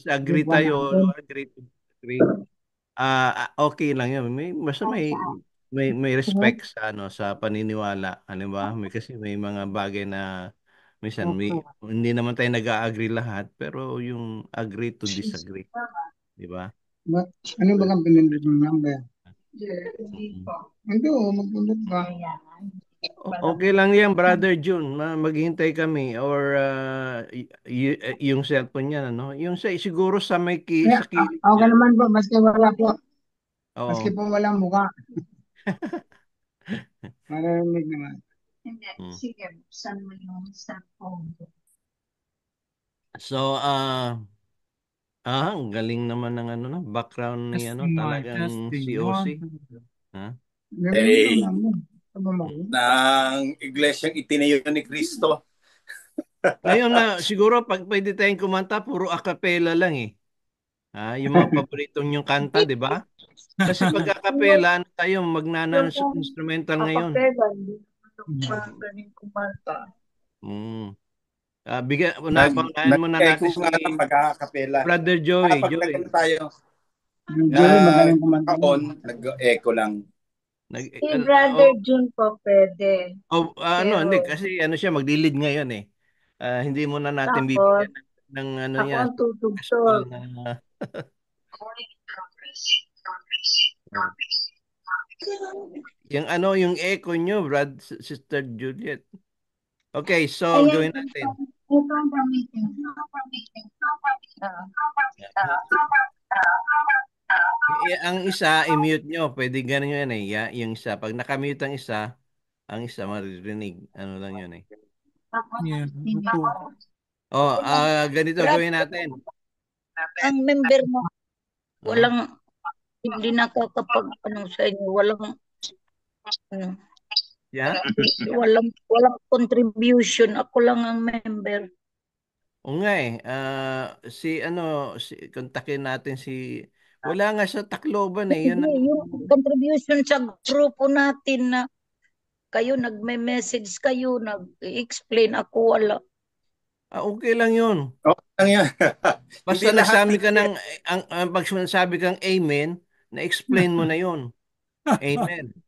agree tayo, o agree to disagree. Okay lang 'yun. Basta may respect sa sa paniniwala, ba? Kasi may mga bagay na minsan hindi naman tayo nag-a-agree lahat, pero yung agree to disagree, 'di ba? Ano ba ang pinindot ng number? Mm. Ito, magpindot ka. Okay lang 'yan, Brother June. Maghihintay kami or yung cellphone niya yung siguro sa Kaya, sa kilid ako niya. naman po, maski Oo. po walang mukha, maririnig naman. Mm. So, ang galing naman ng background ni Testing one, talagang testing COC. one. Ha? Ganun lang Eh, naman. Ito ba mo? Mm. ng iglesyang itinayo ni Kristo. Ngayon na siguro pag pwede tayong kumanta, puro a cappella lang eh. Yung mga paboritong yung kanta, 'di ba? Kasi pag a cappella, tayo instrumental ngayon. Mm. Unahin Nag-echo natin si nga ng pagkakapela. Brother Joey. Pag Joey. nagano tayo, Yung Joey, magaling kumanta niya. on, nag-echo lang. Nag, Si an- Brother oh, June po pwede. Pero hindi kasi siya maglilid ngayon eh. Hindi muna natin tapos, bibigyan ng ako niya ang gospel tutugtog. na uh, yung echo nyo, Sister Juliet. Okay, so Ayan, gawin natin. ito ang gamitin. Ah, Ang isa, i-mute nyo. Pwede ganun yun eh. Yung isa. Pag nakamute ang isa maririnig. Ano lang yun eh. Yeah, ito. Oh, ganito Brad, gawin natin. ang member mo, Ah, walang, hindi nakakapag, ano sa inyo, ano, yeah? walang contribution. Ako lang ang member. O nga eh. Kontakin natin wala nga sa Tacloban eh. Yun Hindi, ang, yung contribution sa grupo natin na kayo nagme-message kayo, nag-explain ako wala. okay lang yun. Okay lang yan. Hindi Basta lahat nagsabi ka pwede. pag sinasabi kang amen, na-explain mo na yun. Amen. Ah,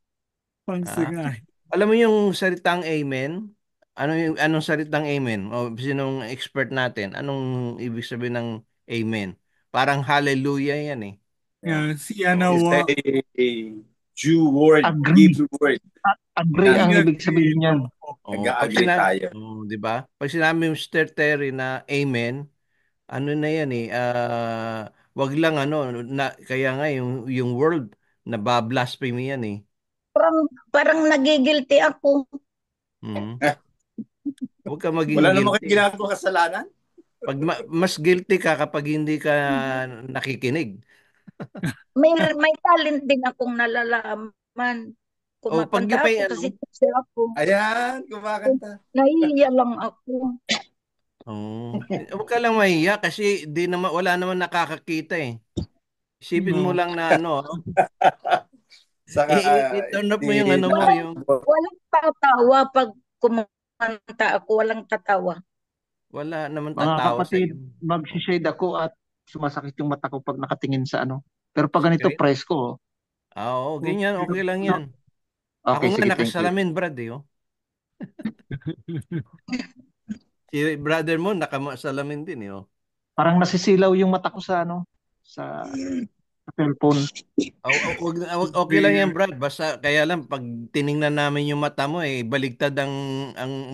Pangsagay. Alam mo yung salitang amen? Anong salitang amen? O sinong expert natin? Anong ibig sabihin ng amen? Parang hallelujah yan eh. Yeah. Yeah, siya So, na It's wa. a Jew word, Agree. Hebrew word. Agree ang ibig Nag-agree. sabihin niyan. pag Nag-agree sinabi, tayo. 'di ba? Pag sinabi mo Mr. Terry na amen, ano na yan eh, wag lang kaya nga yung world nabablasphemy yan eh. Parang, parang nagigilty ako. Mhm. Huwag ka maging Wala naman kayo guilty. ginagawa kasalanan. Mas guilty ka kapag hindi ka nakikinig. May talent din akong nalalaman. O pag Kumakanta yung ako kasi teacher ako. Ayan, kumakanta. Nahihiya lang ako. Huwag ka lang mahiya kasi wala naman nakakakita eh. Isipin mo No. lang na Saka, i-turn up mo yung hindi mo, Walang, yung walang tatawa pag kumanta ako. Walang tatawa. wala naman Mga tatawa sa kapatid, iyo. mag-shade ako at sumasakit yung mata ko pag nakatingin sa ano. Pero pag ganito, presko. Oh. Oo, ganyan, okay lang yan. Ako Okay, nga sige, thank you. nakasalamin, Brad, eh. Si brother mo, nakasalamin din, eh. Parang nasisilaw yung mata ko sa ano, sa cellphone. Okay lang yan, Brad. Basta, kaya lang, pag tiningnan namin yung mata mo, baligtad ang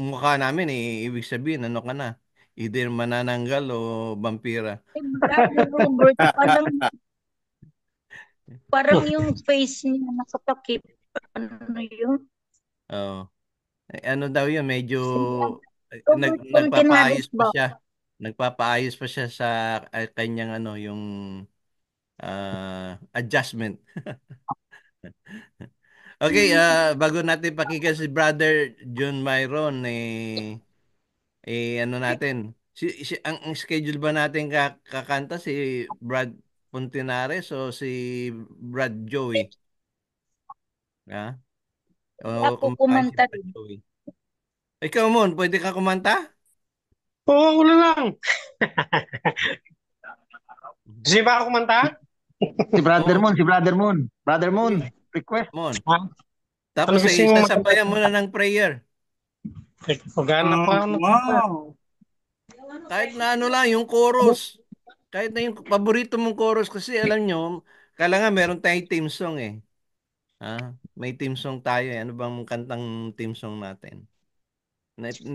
mukha namin, ibig sabihin, ano ka na? Either manananggal o vampira. Eh, Brother Robert, parang yung face niya nakatakip. Ano yun? Oo. Ano daw yun, medyo Si Robert Continaris nagpapaayos pa ba? siya. Nagpapaayos pa siya sa kanyang yung adjustment. Okay, bago natin pakinggan si Brother John Myron, ano natin, ang schedule ba natin kakanta si Brad Puntinares o si Brad Joey? Ha? O Ako kumakain si kumanta Brad rin. Joey? Ikaw, Mon, pwede ka kumanta? Oo, ako na lang. Sino ba ako kumanta? Si Brother Oo, Moon, si Brother Moon. Brother Moon, request. Mon. Ha? Ano Tapos gusto mo makanta? sasabayan mo na ng prayer. Maghanap pa ako ng kanta. Wow. Kahit na ano lang, yung chorus. Kahit na yung paborito mong chorus kasi alam nyo, kailangan meron tayong team song eh. Ha? May team song tayo eh. Ano bang kantang team song natin?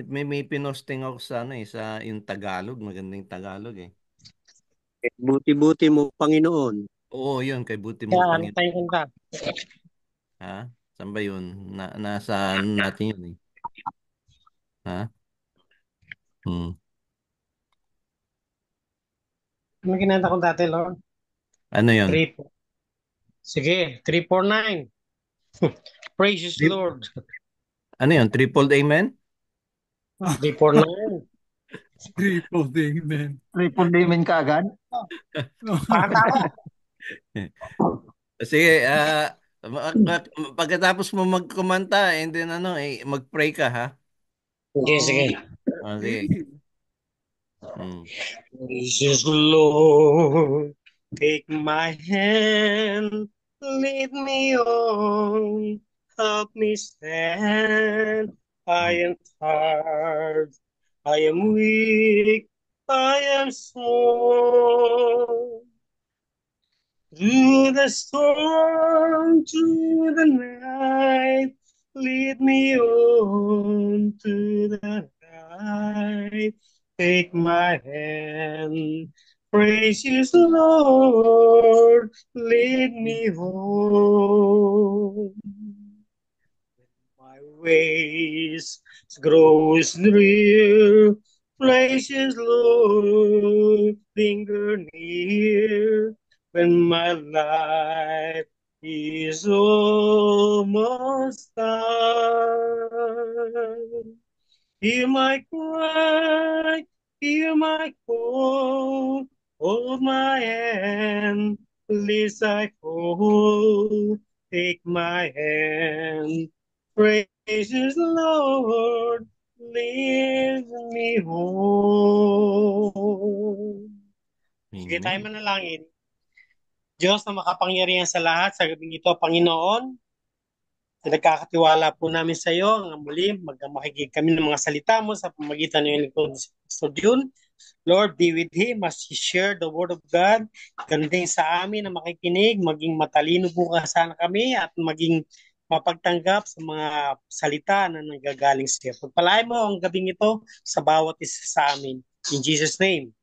May pinosting ako sa ano eh, sa yung Tagalog, magandang Tagalog eh. Buti-buti mo, Panginoon. Oo, yun, kay Buti mo Kaya, ano Panginoon. tayong kanta? Ha? Saan ba yun? Nasa ano natin yun eh. Ha? Hmm. Ano kinanta ko dati, Lord? Ano yun? 3, sige, 349. Precious Tri- Lord. Ano yun? Triple amen? 349. Triple amen. Triple Amen ka agad. Pakanta ko. Sige, pagkatapos mo magkumanta, and then ano, mag-pray ka ha? Sige, sige. Sige. Hmm. Precious Lord, take my hand, lead me on, help me stand. I am tired, I am weak, I am sore. Through the storm, through the night, lead me on to the light. Take my hand, precious Lord, lead me home. My ways grows drear, precious Lord, linger near when my life is almost done. Hear my cry, hear my call, hold my hand, please I fall. Take my hand, precious Lord, lead me home. Sige tayo Amen. manalangin. Diyos na makapangyarihan sa lahat, sa gabing ito, Panginoon, nagkakatiwala po namin sa iyo ang muli makikinig kami ng mga salita mo sa pamagitan ng lingkod si Pastor June. Lord, be with him as he share the word of God. Ganun din sa amin na makikinig, maging matalino po sana kami at maging mapagtanggap sa mga salita na nanggagaling sa iyo. Pagpalain mo ang gabing ito sa bawat isa sa amin. In Jesus' name.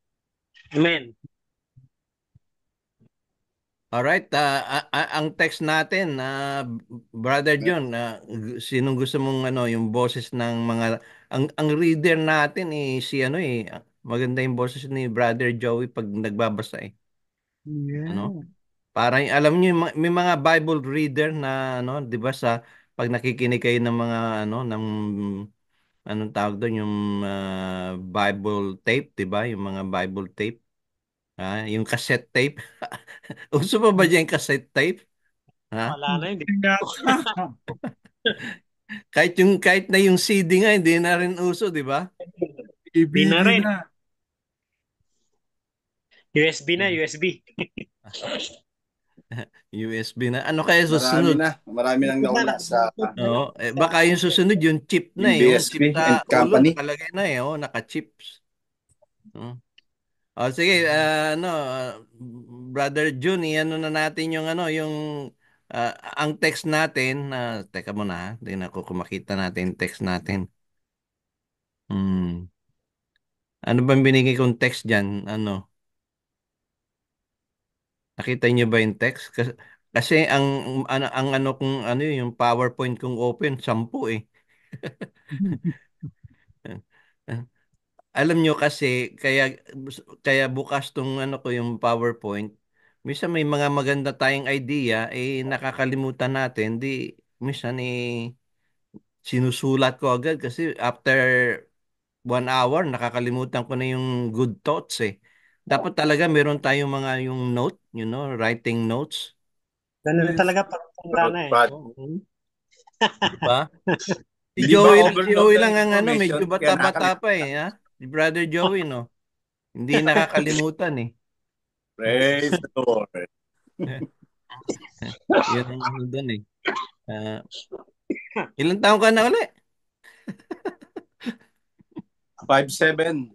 Amen. Alright, ang text natin na Brother John, sinong gusto mong ano, yung boses ng mga ang reader natin si ano maganda yung boses ni Brother Joey pag nagbabasa eh. Ano? Yeah. Parang alam niyo may mga Bible reader na ano, 'di ba sa pag nakikinig kayo ng mga ano ng anong tawag doon yung Bible tape, 'di ba? Yung mga Bible tape, yung cassette tape. Uso pa ba diyan cassette tape? Ha? Wala na, hindi. Yata. Kahit na yung CD nga hindi na rin uso, 'di ba? Di na DVD rin. na. USB na, USB. USB na. Ano kaya Marami susunod? na. Marami nang nauna sa Oo, baka yung susunod yung chip na yung yung chip BSP and sa ulo Company. nakalagay na naka-chips. Sige, Brother June, ano na natin yung ano, yung ang text natin, teka muna ha, hindi na ako kumakita natin yung text natin. Ano bang binigay kong text diyan? Ano? Nakita niyo ba yung text? Kasi ang ano kung ano yung PowerPoint kong open, 10 eh. Alam nyo kasi kaya bukas tong ano ko yung PowerPoint. Minsan may mga maganda tayong idea nakakalimutan natin. Minsan sinusulat ko agad kasi after 1 hour nakakalimutan ko na yung good thoughts eh. Dapat talaga meron tayong mga yung note, writing notes. Ganun Yes. talaga pagtanda na eh. Oo. Diba? Si Di ba Joey, si overload Joey ng lang ang ano, information medyo kaya bata-bata pa ha? Si Brother Joey, no? Hindi nakakalimutan eh. Praise the Lord. Yun ang ano doon eh. Ah, ilang taon ka na uli? 5'7",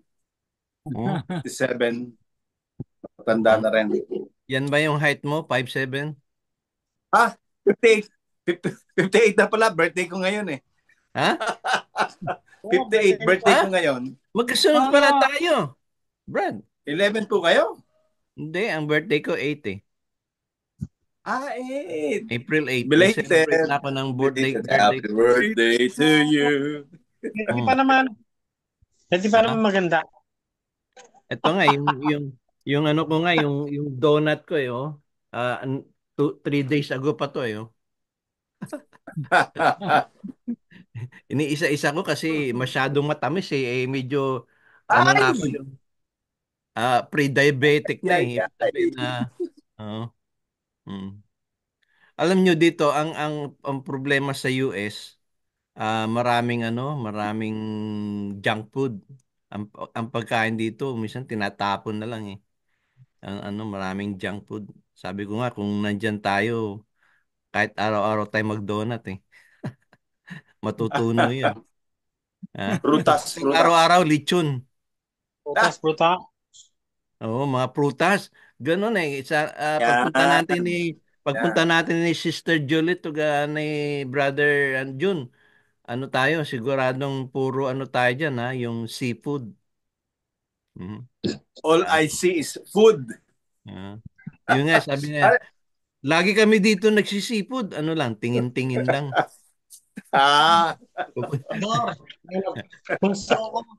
Oh, 57, matanda na rin. yan ba yung height mo? 5'7"? 58. 58 na pala, birthday ko ngayon eh. Ha? 58, birthday Ha? ko ngayon. Magkasunod pala tayo. Brad. 11 po kayo? Hindi, ang birthday ko 8 eh. 8. April 8. Belated. Celebrate na ako ng birthday. Happy birthday to you. Pwede pa naman. Pwede pa naman maganda. Ito nga, yung ano ko nga, yung donut ko eh, oh. 3 days ago pa to eh, oh. Iniisa-isa ko kasi masyadong matamis eh. Medyo, ano na ako Ay! yung pre-diabetic na eh. Ay, Ibig sabihin na, oh, mm. Alam nyo dito, ang problema sa US, maraming junk food. Ang pagkain dito, minsan tinatapon na lang eh. Maraming junk food. Sabi ko nga, kung nandyan tayo, kahit araw-araw tayo mag-donut eh. Matutuno yun. Ha? Prutas. Araw-araw, lechon. Prutas. Oo, mga prutas. Ganun eh. Yan. Pagpunta natin ni Sister Juliet o ni Brother Jun, ano tayo, siguradong puro ano tayo dyan ha, yung seafood. Mhm. All I see is food. Yun nga, sabi niya, lagi kami dito nagsisipod. Ano lang, tingin-tingin lang.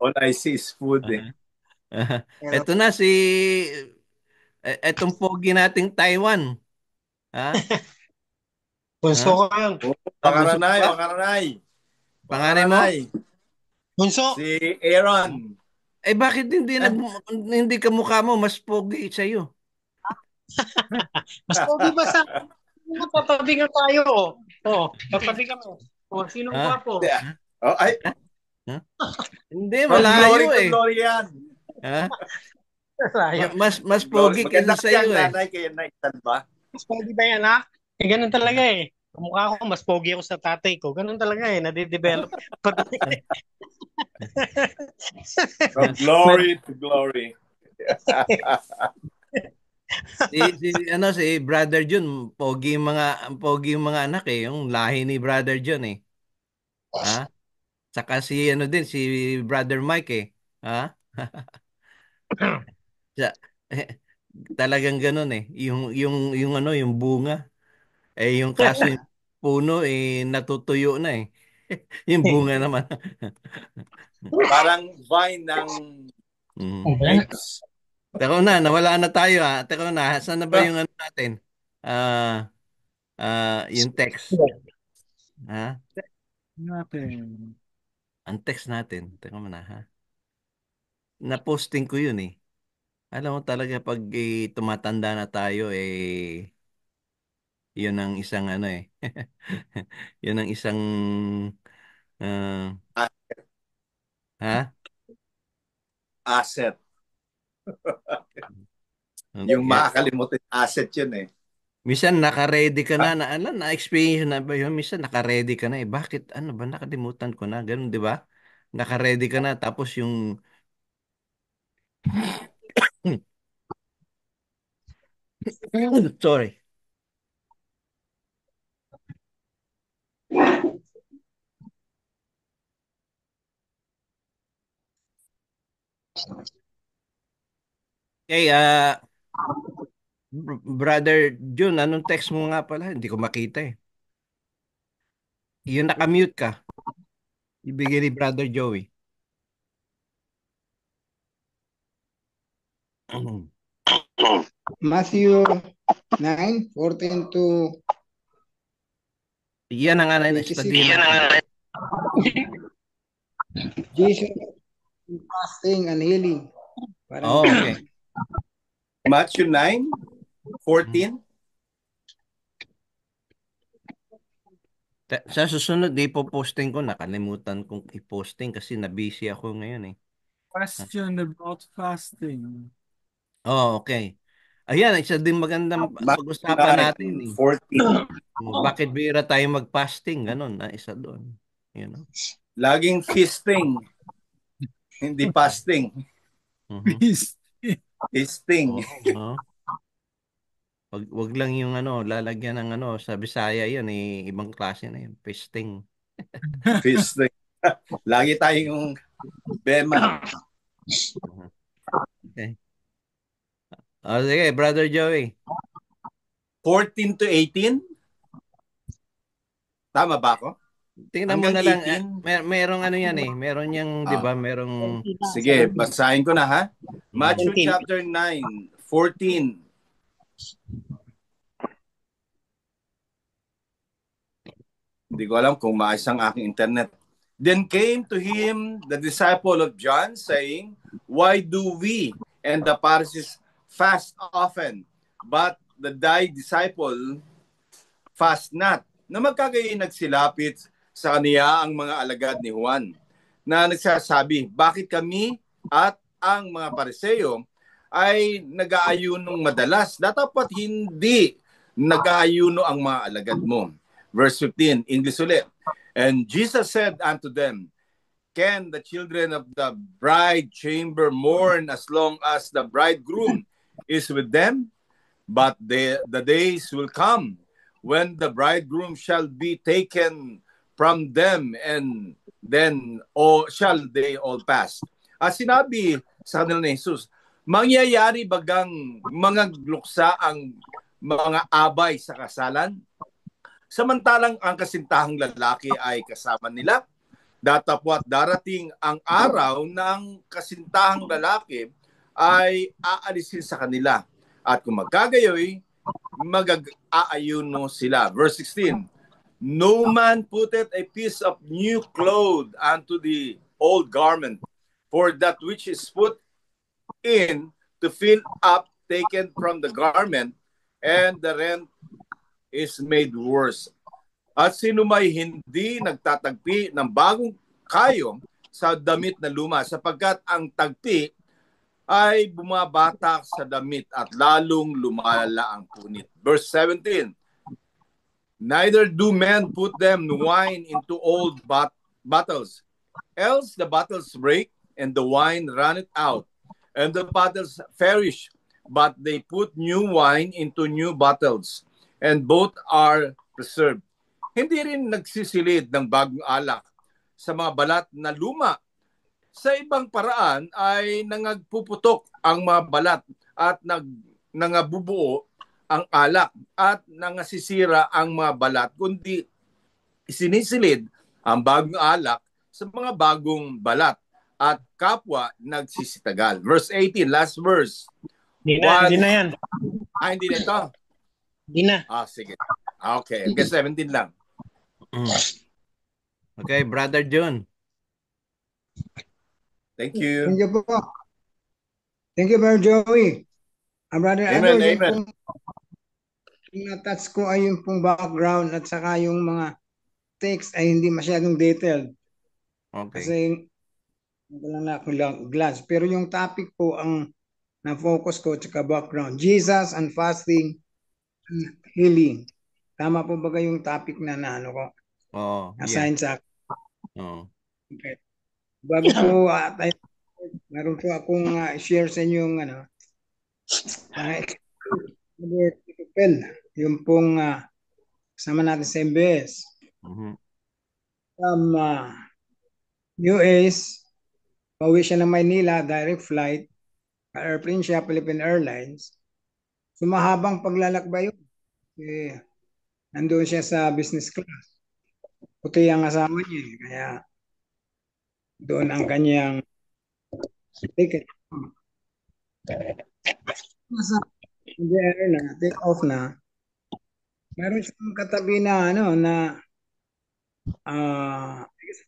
All I see is food eh. Ito na etong pogi nating Taiwan. Ha? Bunso ko yun. Pangaranay. Pangalan mo? Bunso. Si Aaron. Bakit hindi ka mukha mo mas pogi sa iyo? Mas pogi ba sa tatabi nga tayo? Tatabi kami. Sino ba po? Ay. Hindi, malayo eh. Glory yan. Ha? Mas pogi kaysa sa iyo eh. Nanay kaya naitan ba? Mas pogi ba yan ha? Ganun talaga eh. Mukha ko mas pogi ako sa tatay ko. Ganun talaga eh. Nade-develop. From glory to glory. si Brother Jun, pogi yung mga anak eh, yung lahi ni Brother Jun eh. Ha? Saka si Brother Mike eh. Ha? Talagang ganun eh. Yung bunga. Yung kaso yung puno eh natutuyo na eh. Yung bunga naman. Parang vine ng grapes. Teka na, nawala na tayo ha. Teka na, saan na ba yung ano natin? Yung text. Ha? Natin. Ang text natin. Teka muna ha. Na-posting ko yun eh. Alam mo talaga pag tumatanda na tayo yun ang isang ano eh. Yun ang isang ha? Asset. Yung makakalimutan asset yun eh. Minsan naka-ready ka na-experience na ba yun? Minsan naka-ready ka na eh. Bakit? Ano ba? Nakalimutan ko na. Ganun, di ba? Naka-ready ka na. Tapos yung sorry. Okay, Brother Jun, anong text mo nga pala? Hindi ko makita eh. Yung nakamute ka. Ibigay ni Brother Joey. Matthew 9:14 to Yan ang anay na study. Jesus fasting and healing. Okay. Matthew 9:14. Sa susunod, ipoposting ko. Nakalimutan kong i-posting kasi na-busy ako ngayon eh. Question about fasting. Okay. Ayan, isa din magandang Matthew pag-usapan natin 9, eh. 14. Bakit bira tayo mag-fasting? Ganun, isa doon. You know? Laging feasting, hindi fasting. Mhm. Peace. Feasting. Oo. Wag lang yung lalagyan ng sa Bisaya yun ibang klase na yun, fasting. Feasting. Lagi tayong bema. Okay. Sige, Brother Joey. 14 to 18? Tama ba ako? Tingnan mo Hanggang na lang, 18? merong yan eh. Meron yung, di ba, merong... Sige, basahin ko na ha. Matthew 17. chapter 9, 14. Hindi ko alam kung maayos ang aking internet. Then came to him the disciple of John, saying, Why do we and the Pharisees fast often, but thy disciple fast not? Na magkagayon nagsilapit sa kaniya ang mga alagad ni Juan, na nagsasabi, bakit kami at ang mga Pariseo ay nag-aayunong madalas? Dapat hindi nag-aayuno ang mga alagad mo. Verse 15, English ulit. And Jesus said unto them, Can the children of the bride chamber mourn as long as the bridegroom is with them? But the days will come when the bridegroom shall be taken from them, and then shall they all pass. At sinabi sa kanila ni Jesus, mangyayari bagang mga luksa ang mga abay sa kasalan? Samantalang ang kasintahang lalaki ay kasama nila, datapwat darating ang araw ng kasintahang lalaki ay aalisin sa kanila. At kung magkagayoy, mag-aayuno sila. Verse 16, No man putteth a piece of new cloth unto the old garment, for that which is put in to fill up taken from the garment, and the rent is made worse. At sino may hindi nagtatagpi ng bagong kayo sa damit na luma, sapagkat ang tagpi ay bumabatak sa damit at lalong lumala ang punit. Verse 17, Neither do men put them wine into old bottles, else the bottles break, and the wine runneth out, and the bottles perish. But they put new wine into new bottles, and both are preserved. Hindi rin nagsisilid ng bagong alak sa mga balat na luma. Sa ibang paraan ay nangagpuputok ang mga balat at nangabubuo ang alak at nangasisira ang mga balat, kundi sinisilid ang bagong alak sa mga bagong balat at kapwa nagsisitagal. Verse 18, last verse. Hindi na yan. Hindi na ito? Hindi na. Sige. Okay, hanggang 17 lang. Okay, Brother John. Thank you. Thank you po. Thank you, Brother Joey. Brother Amen, Adol, amen. yung na-touch ko ay yung pong background at saka yung mga text ay hindi masyadong detailed. Okay. Kasi wala na akong glance. Pero yung topic po ang na-focus ko at saka background. Jesus and fasting and healing. Tama po ba yung topic na naano ko? Assign sa akin. Okay. Bago po meron po akong share sa inyo yung yung pong kasama natin sa MBS. US, pauwi siya ng Maynila, direct flight, airplane siya, Philippine Airlines. So mahabang paglalakbay yun. Nandun siya sa business class. Puti ang asawa niya. Kaya doon ang kanyang ticket. Nasa take off na. Meron siyang katabi na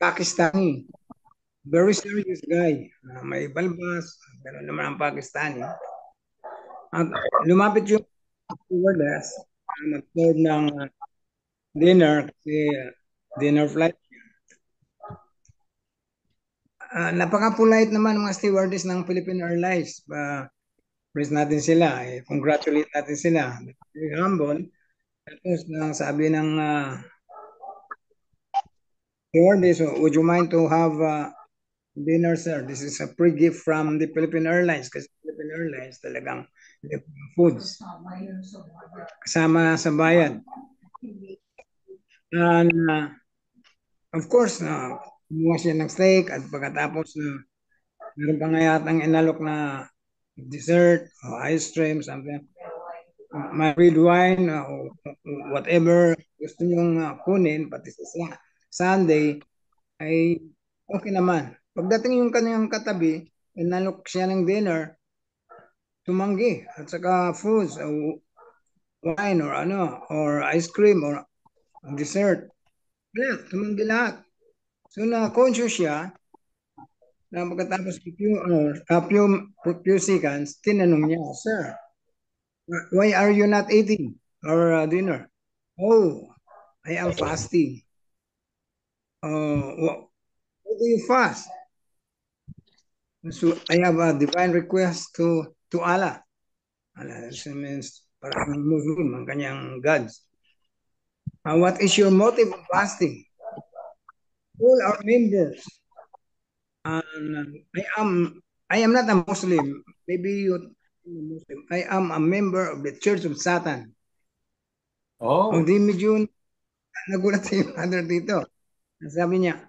Pakistani. Very serious guy. May balbas. Meron naman ang Pakistani. At lumapit yung stewardess. Nag-serve ng dinner kasi dinner flight. Napaka-polite naman mga stewardess ng Philippine Airlines. praise natin sila, congratulate natin sila. Very humble. Tapos sabi ng Lord, would you mind to have dinner, sir? This is a free gift from the Philippine Airlines kasi Philippine Airlines talagang foods kasama sa bayad. And of course, kumuha siya ng steak at pagkatapos meron pa nga yatang inalok na dessert o ice cream, something. My red wine o whatever gusto niyong kunin, pati sa Sunday, ay okay naman. Pagdating yung kanyang katabi, inalok siya ng dinner, tumanggi. At saka foods, wine or ice cream or dessert. Wala, tumanggi lahat. So na-conscious siya na pagkatapos few seconds, tinanong niya, Sir, why are you not eating our dinner? Oh, I am fasting. Why do you fast? So I have a divine request to Allah. Allah means parang Muslim, ang kanyang gods. What is your motive of fasting? All our members. I am not a Muslim. Maybe you Muslim. I am a member of the Church of Satan. Oh. Di medyo nagulat si Father dito. Sabi niya,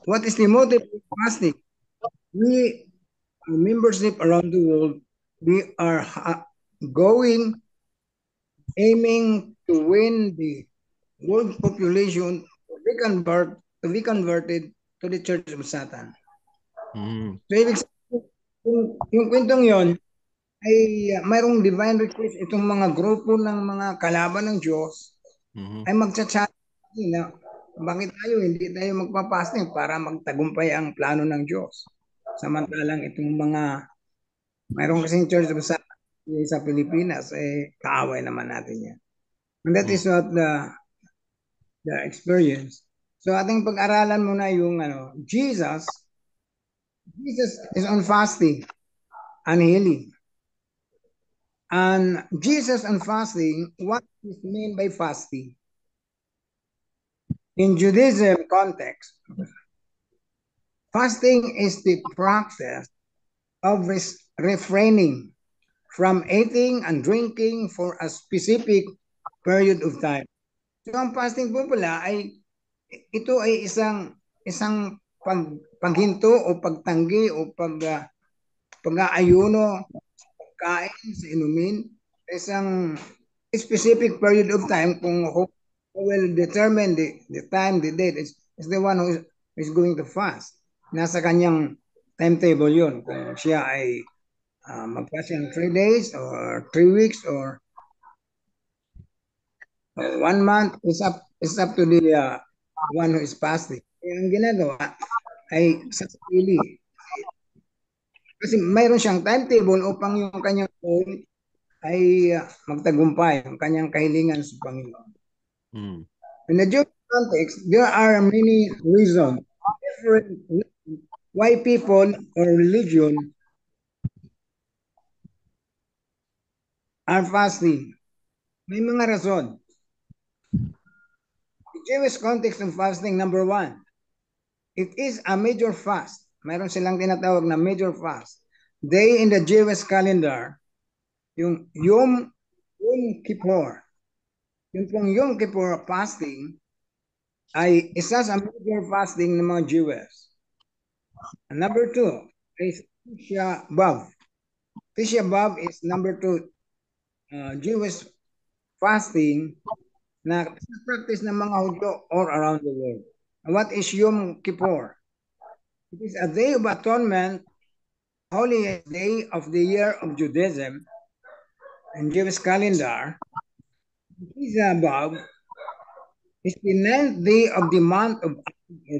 what is the motive of fasting? We membership around the world, we are aiming to win the world population to be converted to the Church of Satan. So ibig sabihin, yung kwentong yon ay mayroong divine request itong mga grupo ng mga kalaban ng Diyos ay magchat-chat na bakit hindi tayo magpapasting para magtagumpay ang plano ng Diyos. Samantalang itong mayroong kasing Church of Satan sa Pilipinas, kaaway naman natin yan. And that is what the experience. So ating pag-aralan muna yung Jesus is on fasting and healing. And Jesus on fasting, what is meant by fasting? In Judaism context, fasting is the practice of refraining from eating and drinking for a specific period of time. So ang fasting po pala ito ay isang paghinto o pagtanggi o pag-aayuno, pagkain sa inumin, isang specific period of time kung who will determine the time, the date is the one who is going to fast. Nasa kanyang timetable yun. Kung siya ay mag-fast in 3 days or 3 weeks or 1 month, it's up to the one who is fasting. Ang ginagawa ay sa sarili. Kasi mayroon siyang timetable upang yung kanyang goal ay magtagumpay, ang kanyang kahilingan sa Panginoon. In the Jewish context, there are many reasons why people or religion are fasting. May mga rason. The Jewish context of fasting, number 1, it is a major fast. Mayroon silang tinatawag na major fast. Day in the Jewish calendar, yung Yom Kippur. Yung pong Yom Kippur fasting ay isa sa major fasting ng mga Jews. And number 2 is Tisha B'Av. Tisha B'Av is number 2 Jewish fasting na practice ng mga Hudyo all around the world. And what is Yom Kippur? It is a day of atonement, holiest day of the year of Judaism and Jewish calendar. Tisha B'Av is the 9th day of the month of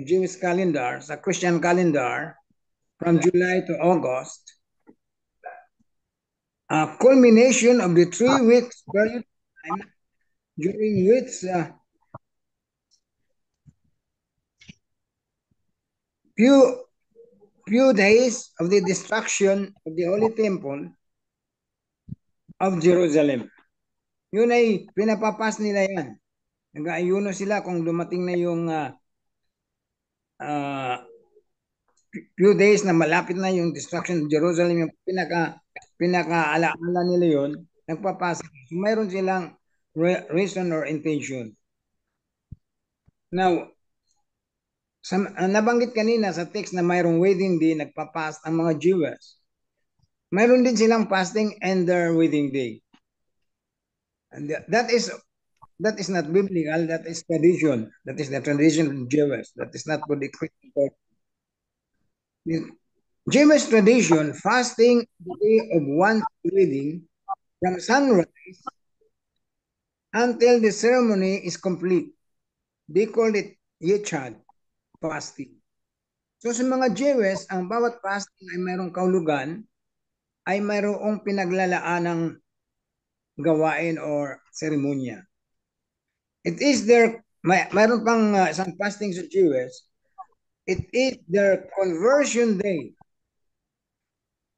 Jewish calendar, sa Christian calendar, from July to August. A culmination of the 3 weeks period of time during which few days of the destruction of the Holy Temple of Jerusalem. Yun ay pinapapas nila yan. Nag-aayuno sila kung dumating na yung few days na malapit na yung destruction of Jerusalem, yung pinaka-alaala nila yun, nagpapasa. So, mayroon silang reason or intention. Now, nabanggit kanina sa text na mayroong wedding day, nagpapast ang mga Jews. Mayroon din silang fasting and their wedding day. And that is not biblical, that is tradition. That is the tradition of Jews. That is not for the Christian church. Jewish tradition, fasting the day of one's wedding from sunrise until the ceremony is complete. They call it Yechad fasting. So sa mga Jews, ang bawat fasting ay mayroong kaulugan, ay mayroong pinaglalaan ng gawain or seremonya. It is their, mayroon pang isang fasting sa Jews, it is their conversion day.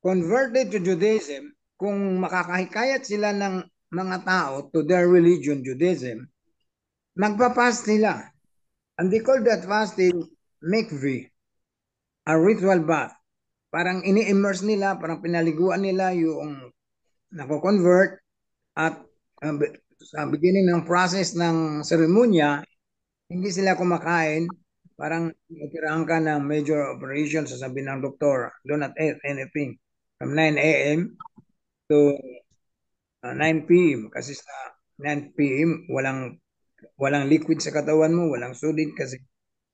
Converted to Judaism, kung makakahikayat sila ng mga tao to their religion, Judaism, magpapast nila. And they call that fasting mikveh, a ritual bath. Parang ini-immerse nila, parang pinaliguan nila yung nako-convert at sa beginning ng process ng seremonya, hindi sila kumakain, parang operahan ka ng major operation, sasabihin ng doktor, do not eat anything from 9 a.m. to 9 p.m. Kasi sa 9 p.m. walang liquid sa katawan mo, walang sodium kasi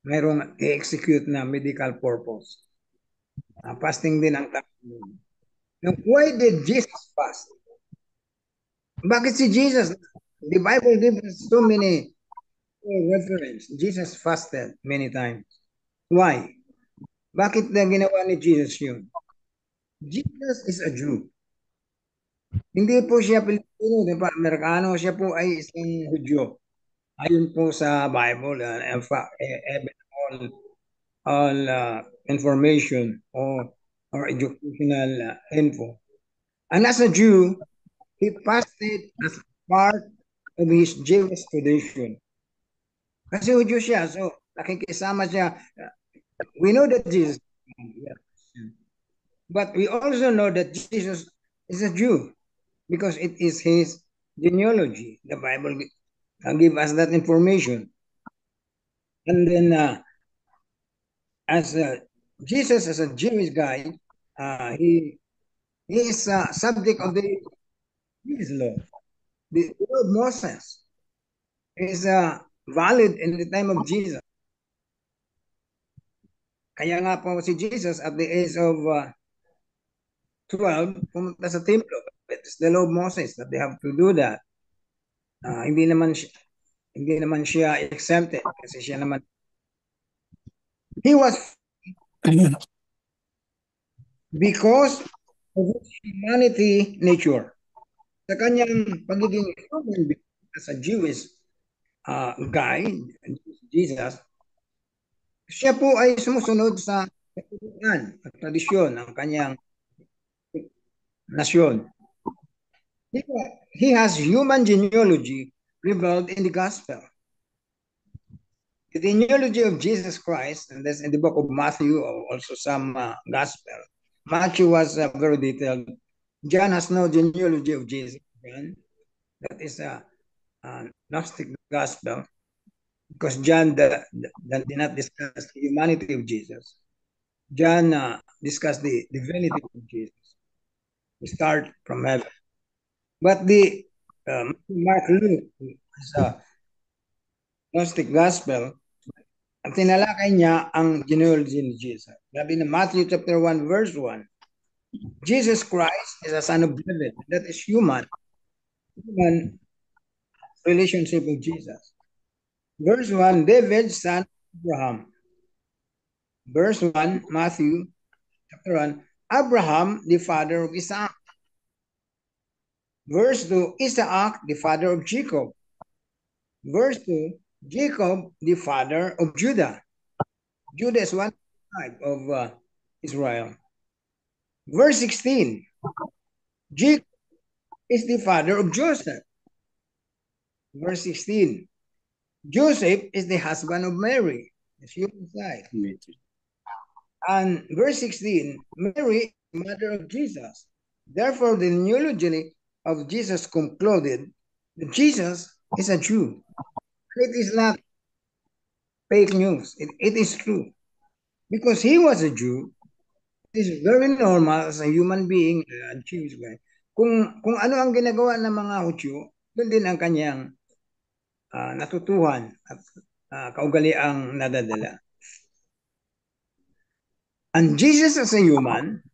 mayroong i-execute na medical purpose. Fasting din ang tao. Now, why did Jesus fast? Bakit si Jesus? The Bible gives us so many reference. Jesus fasted many times. Why? Bakit na ginawa ni Jesus yun? Jesus is a Jew. Hindi po siya Pilipino, di ba? Amerikano, siya po ay isang Hudyo. Ayon po sa Bible, all information or educational info. And as a Jew, he fasted as part of his Jewish tradition. Kasi Hudyo siya, so nakikisama siya. We know that Jesus, but we also know that Jesus is a Jew because it is his genealogy. The Bible gives us that information. And then Jesus as a Jewish guy, he is subject of the Jewish law. The law of Moses is valid in the time of Jesus. Kaya nga po si Jesus at the age of 12, pumunta sa templo. It's the law of Moses that they have to do that. Hindi naman siya exempted kasi siya naman. He was because of his humanity nature. Sa kanyang pagiging human as a Jewish guy, Jesus, siya po ay sumusunod sa tradisyon ng kanyang nasyon. He has human genealogy revealed in the gospel. The genealogy of Jesus Christ, and that's in the book of Matthew, or also some gospel. Matthew was very detailed. John has no genealogy of Jesus. That is a Gnostic gospel, because John did not discuss the humanity of Jesus. John discussed the divinity of Jesus. We start from heaven. But the Mark Luke is a Gnostic gospel. Ang tinalakay niya ang genealogy ni Jesus. Sabi na Matthew chapter 1 verse 1, Jesus Christ is a son of David. That is human relationship with Jesus. Verse 1, David, son of Abraham. Verse 1, Matthew chapter 1, Abraham, the father of Isaac. Verse 2, Isaac, the father of Jacob. Verse 2, Jacob, the father of Judah. Judah is one tribe of Israel. Verse 16, Jacob is the father of Joseph. Verse 16. Joseph is the husband of Mary, the human side. And verse 16, Mary, mother of Jesus. Therefore, the neology of Jesus concluded that Jesus is a Jew. It is not fake news. It is true. Because he was a Jew, it is very normal as a human being, a Jewish guy. Kung ano ang ginagawa ng mga Hudyo, doon din ang kanyang natutuhan at kaugaliang nadadala. And Jesus as a human,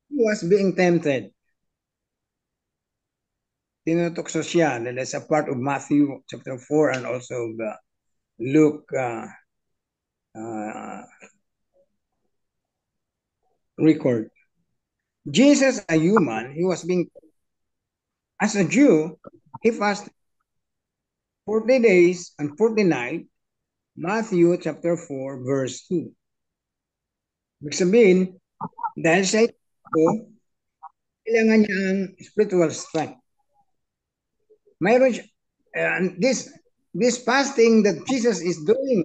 he was being tempted. Tinutokso siya, that is a part of Matthew chapter 4 and also Luke record. Jesus, a human, he was being, as a Jew, he fasted 40 days and 40 nights, Matthew chapter 4 verse 2. Ibig sabihin, dahil sa ito, kailangan niya ang spiritual strength. Mayroon this fasting that Jesus is doing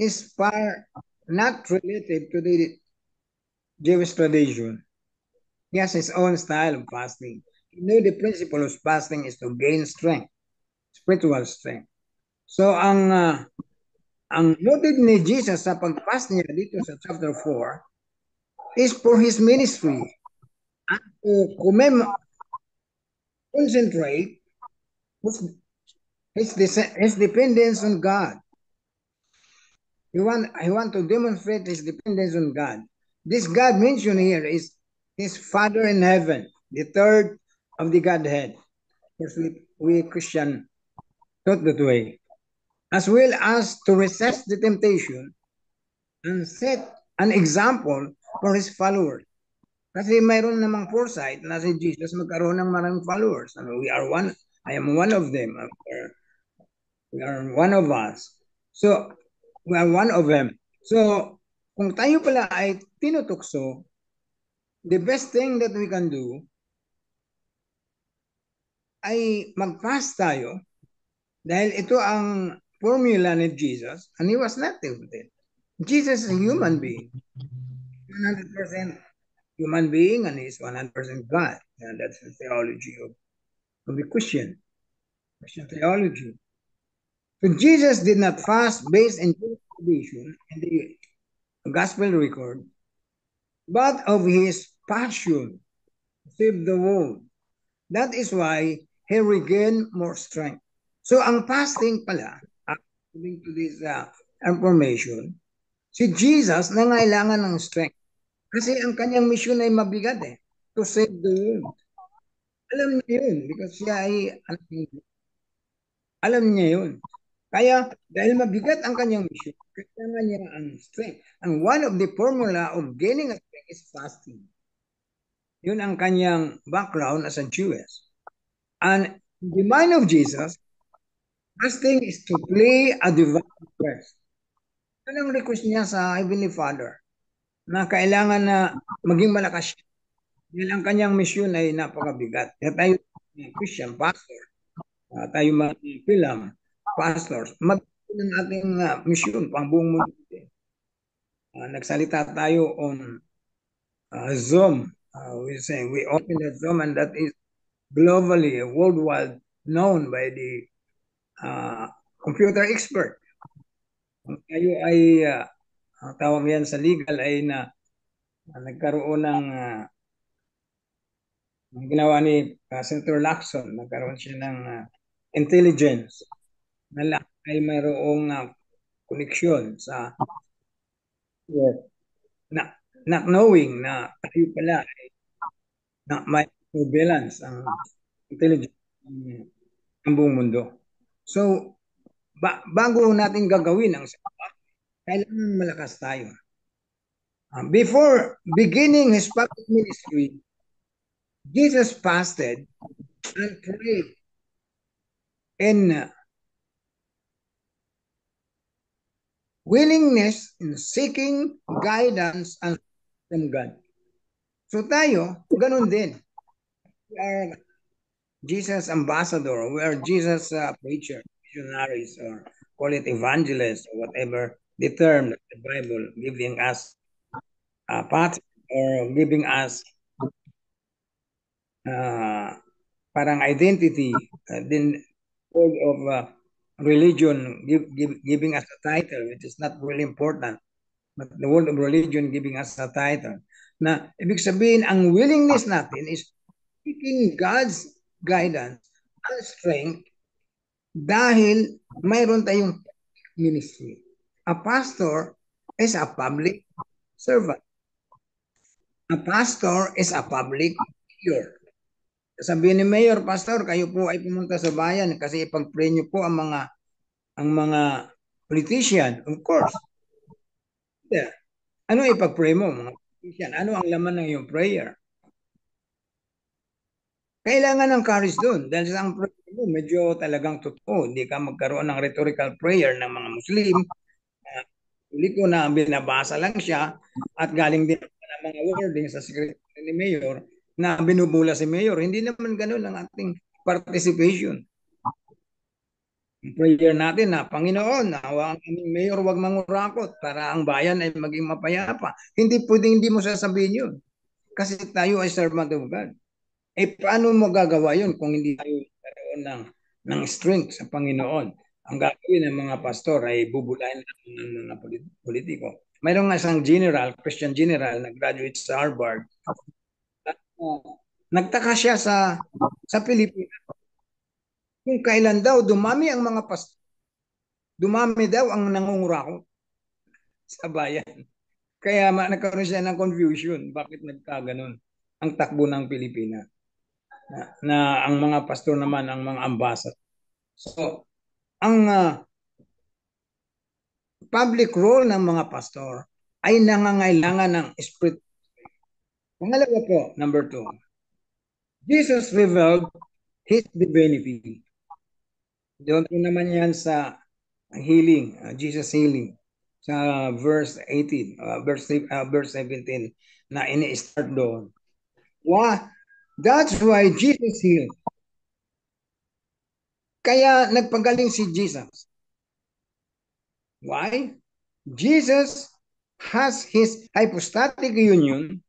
is far not related to the Jewish tradition. He has his own style of fasting. You know, the principle of fasting is to gain strength, spiritual strength. So, ang motive ni Jesus sa pag-fast niya dito sa chapter 4 is for his ministry and to concentrate his dependence on God. He want to demonstrate his dependence on God. This God mentioned here is his Father in heaven, the third of the Godhead. Of course, we Christian thought that way. As well as to resist the temptation and set an example for his followers. Kasi mayroon namang foresight na si Jesus magkaroon ng maraming followers. We are one. I am one of them. We are one of us. So, we are one of them. So, kung tayo pala ay tinutukso, the best thing that we can do ay mag-fast tayo dahil ito ang formula ni Jesus and he was not tempted. Jesus is a human being. 100% human being and he is 100% God. And that's the theology of the Christian theology. So Jesus did not fast based on tradition and the gospel record, but of his passion to save the world. That is why he regained more strength. So ang fasting pala, according to this information, si Jesus nangailangan ng strength. Kasi ang kanyang mission ay mabigat to save the world. Alam niya yun because siya ay alam niya yun. Kaya dahil mabigat ang kanyang mission, kailangan niya ang strength. And one of the formula of gaining a strength is fasting. Yun ang kanyang background as a Jewess. And in the mind of Jesus, fasting is to play a divine request. Yan ang request niya sa Heavenly Father na kailangan na maging malakas siya. Dahil ang kanyang mission ay napakabigat. Kaya tayo Christian pastor, tayo mga film pastors, mag-ito ng ating mission pang buong mundo. Nagsalita tayo on Zoom. We open the Zoom and that is globally, worldwide known by the computer expert. Kung tayo ay tawag yan sa legal ay nagkaroon ng ginawa ni Senator Lacson, nagkaroon siya ng intelligence na ay mayroong connection sa not knowing na tayo pala ay may surveillance ang intelligence ng buong mundo. So, bago natin gagawin ang kailangan malakas tayo. Before beginning his public ministry, Jesus fasted and prayed in willingness in seeking guidance and from God. So tayo, ganun din. We are Jesus ambassador, we are Jesus preacher, missionaries, or call it evangelists, or whatever the term that the Bible giving us path or giving us parang identity, then word of religion giving us a title, which is not really important, but the word of religion giving us a title. Na ibig sabihin, ang willingness natin is seeking God's guidance and strength dahil mayroon tayong ministry. A pastor is a public servant. A pastor is a public figure. Sabihin ni Mayor, Pastor, kayo po ay pumunta sa bayan kasi ipag-pray niyo po ang mga politician. Of course. Yeah. Ano ipag-pray mo, mga politician? Ano ang laman ng iyong prayer? Kailangan ng courage doon dahil sa ang prayer mo medyo talagang totoo. Hindi ka magkaroon ng rhetorical prayer ng mga Muslim. Hindi ko na binabasa lang siya at galing din ng mga wording sa secretary ni Mayor na binubula si Mayor. Hindi naman ganun ang ating participation. Ang prayer natin na, Panginoon, nawa ang aming Mayor wag mangurakot para ang bayan ay maging mapayapa. Hindi pwedeng hindi mo sasabihin yun. Kasi tayo ay servant of God. Eh, paano mo gagawa yun kung hindi tayo karoon ng strength sa Panginoon? Ang gagawin ng mga pastor ay bubulahin ng mga politiko. Mayroong nga isang general, Christian general, na graduate sa Harvard. Nagtaka siya sa Pilipinas. Kung kailan daw dumami ang mga pastor, dumami daw ang nangungurako sa bayan. Kaya nagkaroon siya ng confusion. Bakit nagkaganon ang takbo ng Pilipinas? Na ang mga pastor naman ang mga ambassador. So, ang public role ng mga pastor ay nangangailangan ng spirit. Pangalawa po, number 2. Jesus revealed His divinity. Doon po naman yan sa healing, Jesus healing. Sa verse 18, verse 17 na ini-start doon. That's why Jesus healed. Kaya nagpagaling si Jesus. Why? Jesus has his hypostatic union,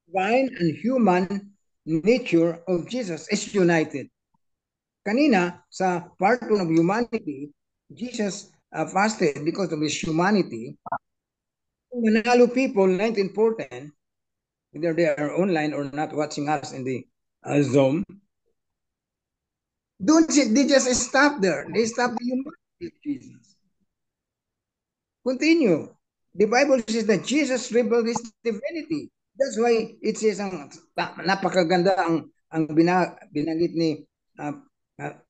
divine and human nature of Jesus is united. Kanina, sa part of humanity, Jesus fasted because of his humanity. Manalo people, 1914, whether they are online or not watching us in the Zoom, they just stop there. They stop the humanity of Jesus. Continue. The Bible says that Jesus revealed his divinity. That's why it says napakaganda ang binanggit ni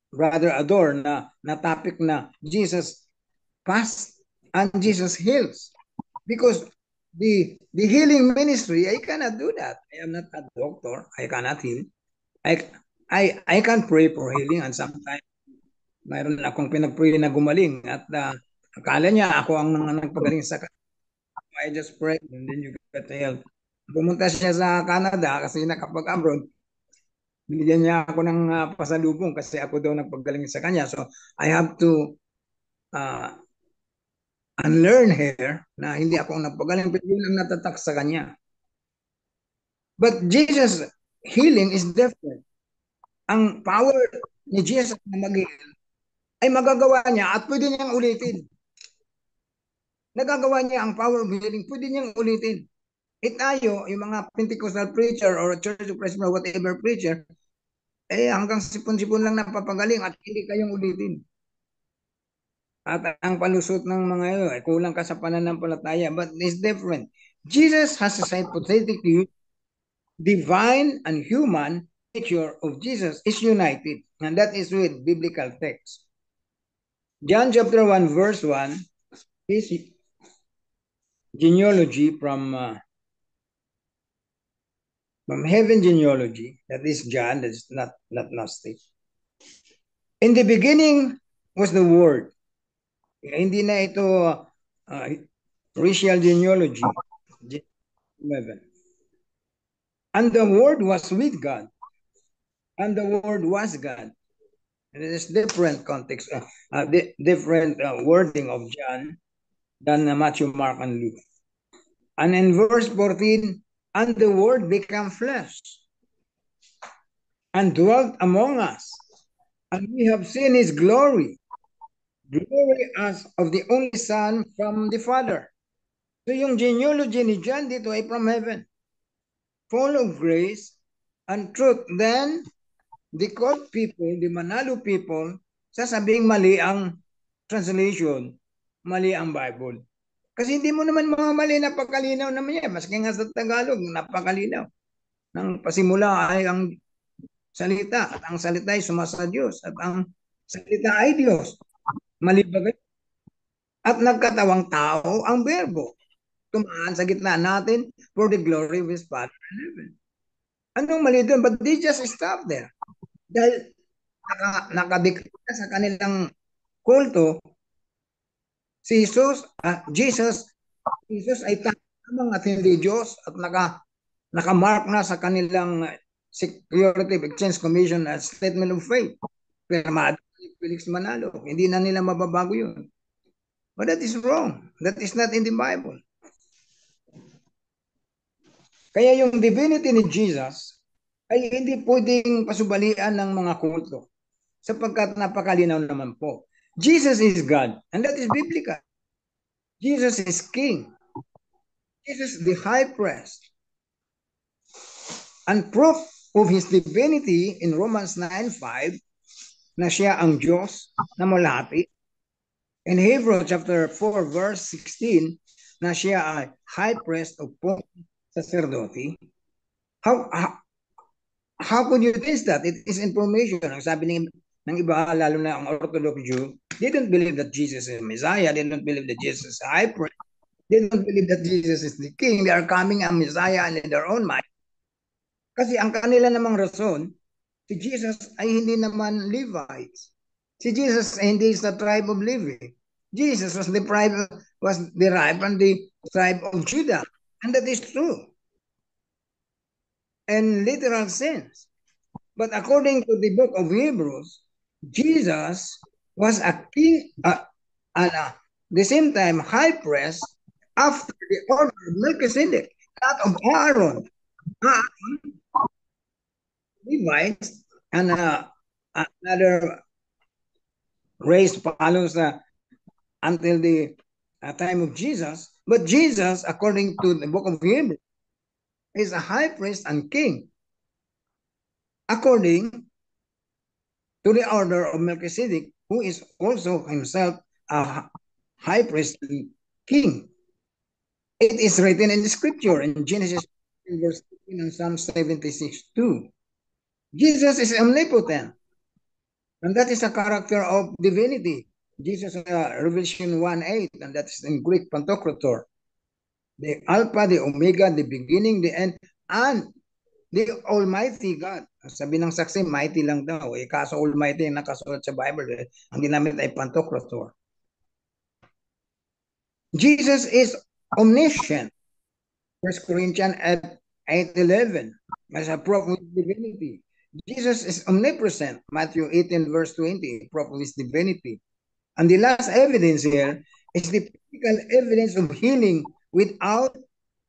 Brother Ador na topic na Jesus passed and Jesus heals. Because the healing ministry, I cannot do that. I am not a doctor. I cannot heal. I can pray for healing, and sometimes mayroon akong pinag-pray na gumaling at akala niya ako ang nagpagaling sa kanya. I just pray and then you get help. Pumunta siya sa Canada kasi nakapag-abroad. Binigyan niya ako ng pasalubong kasi ako daw nagpagaling sa kanya. So I have to unlearn her na hindi ako nagpagaling, pero yun ang natatak sa kanya. But Jesus healing is different. Ang power ni Jesus na mag-heal ay magagawa niya at pwede niyang ulitin. Nagagawa niya ang power of healing, pwede niyang ulitin. Tayo, yung mga Pentecostal preacher or Church of Christ or whatever preacher, hanggang sipon-sipon lang napapagaling at hindi kayong ulitin. At ang palusot ng mga yun, kulang ka sa pananampalataya, but it's different. Jesus has a hypothetic divine and human nature of Jesus is united, and that is with biblical text. John chapter 1 verse 1 is genealogy from heaven genealogy. That is John, that is not Gnostic. In the beginning was the Word. Hindi na ito racial genealogy. 11. And the Word was with God. and the Word was God. And it is different context, different wording of John than Matthew, Mark, and Luke. And in verse 14, and the Word became flesh and dwelt among us, and we have seen his glory, glory as of the only Son from the Father. So yung genealogy ni John dito ay from heaven, full of grace and truth. Then, the cult people, the Manalo people, sasabing mali ang translation, mali ang Bible. Kasi hindi mo naman mga mali, napakalinaw naman yan. Maski nga sa Tagalog, napakalinaw. Nang pasimula ay ang salita, at ang salita ay sumasa Diyos, at ang salita ay Diyos. Mali ba kayo? At nagkatawang tao ang berbo. Tumaan sa gitna natin for the glory of His Father in heaven. Anong mali doon? But they just stop there. Dahil nakadikta sa kanilang kulto, si Jesus ay tamang at hindi Diyos, at nakamark na sa kanilang Security Exchange Commission as statement of faith. Pirmado ni Felix Manalo. Hindi na nila mababago yun. But that is wrong. That is not in the Bible. Kaya yung divinity ni Jesus ay hindi pwedeng pasubalian ng mga kulto, sapagkat napakalinaw naman po. Jesus is God, and that is biblical. Jesus is King. Jesus is the high priest. And proof of His divinity in Romans 9:5 na siya ang Diyos na malati. In Hebrews chapter 4 verse 16 na siya ay high priest of sacerdote. How could you test that? It is information. Ang sabi ng iba, lalo na ang Orthodox Jew, they don't believe that Jesus is Messiah. They don't believe that Jesus is high priest. They don't believe that Jesus is the King. They are coming a Messiah in their own mind. Kasi ang kanila namang rason, si Jesus ay hindi naman Levites. Si Jesus ay hindi sa tribe of Levi. Jesus was derived from the tribe of Judah. And that is true. In literal sense. But according to the book of Hebrews, Jesus was a king and the same time high priest after the order of Melchizedek, that of Aaron, Levites, and another race follows until the time of Jesus. But Jesus, according to the book of Hebrews, is a high priest and king, according to the order of Melchizedek, who is also himself a high priest and king. It is written in the scripture in Genesis verse 15 and Psalm 76:2. Jesus is omnipotent, and that is a character of divinity. Jesus, Revelation 1:8, and that is in Greek, Pantocrator. The Alpha, the Omega, the beginning, the end, and the Almighty God. Sabi ng saksi, mighty lang daw. Kaso Almighty yung nakasulat sa Bible. Ang ginamit ay Pantocrator. Jesus is omniscient. 1 Corinthians 8:11. As a proof of divinity. Jesus is omnipresent. Matthew 18 verse 20. Proof of his divinity. And the last evidence here is the physical evidence of healing without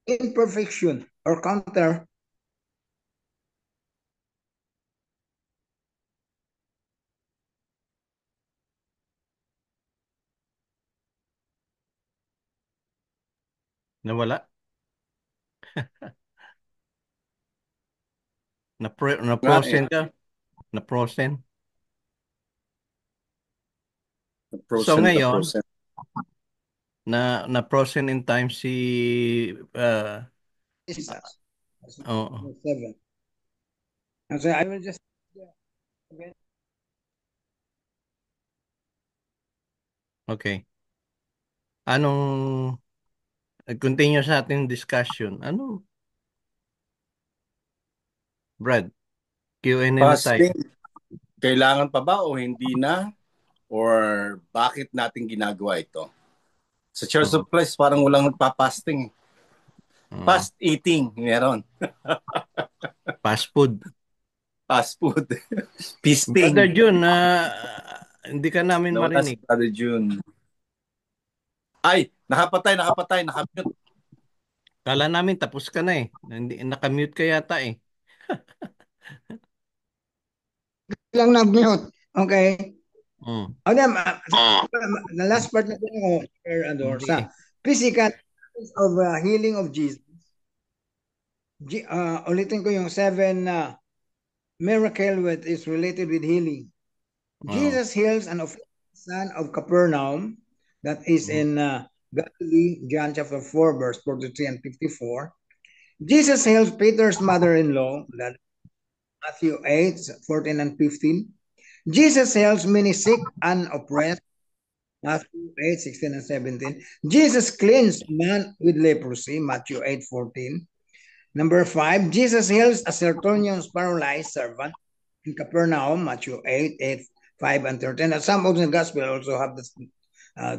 imperfection or counter. Nawala? Na-frozen ka? Na-frozen? So ngayon, na-frozen in time si Oh. 7. And so I will just okay. Anong continue sa ating discussion? Ano? Brad, Q&A na tayo. Kailangan pa ba o hindi na? Or bakit natin ginagawa ito? Sa Church of Christ, parang walang nagpa-fasting. Fast eating, meron. Fast food. Fast food. Brother Feasting. Jun, hindi ka namin Nawala si marinig. Brother June. Ay, nakamute. Kala namin tapos ka na eh. Hindi, nakamute ka yata eh. Lang nag-mute. Okay. Mm. The last part na po ako, Sir Ador, Hindi. sa physical of healing of Jesus. Ulitin ko yung 7 miracle that is related with healing. Jesus heals an son of Capernaum that is in Galilee, John chapter 4, verse 43 and 54. Jesus heals Peter's mother-in-law, that Matthew 8, 14 and 15. Jesus heals many sick and oppressed, Matthew 8, 16 and 17. Jesus cleansed man with leprosy, Matthew 8, 14. Number 5, Jesus heals a centurion's paralyzed servant in Capernaum, Matthew 8, 8, 5 and 13. And some of the gospel also have the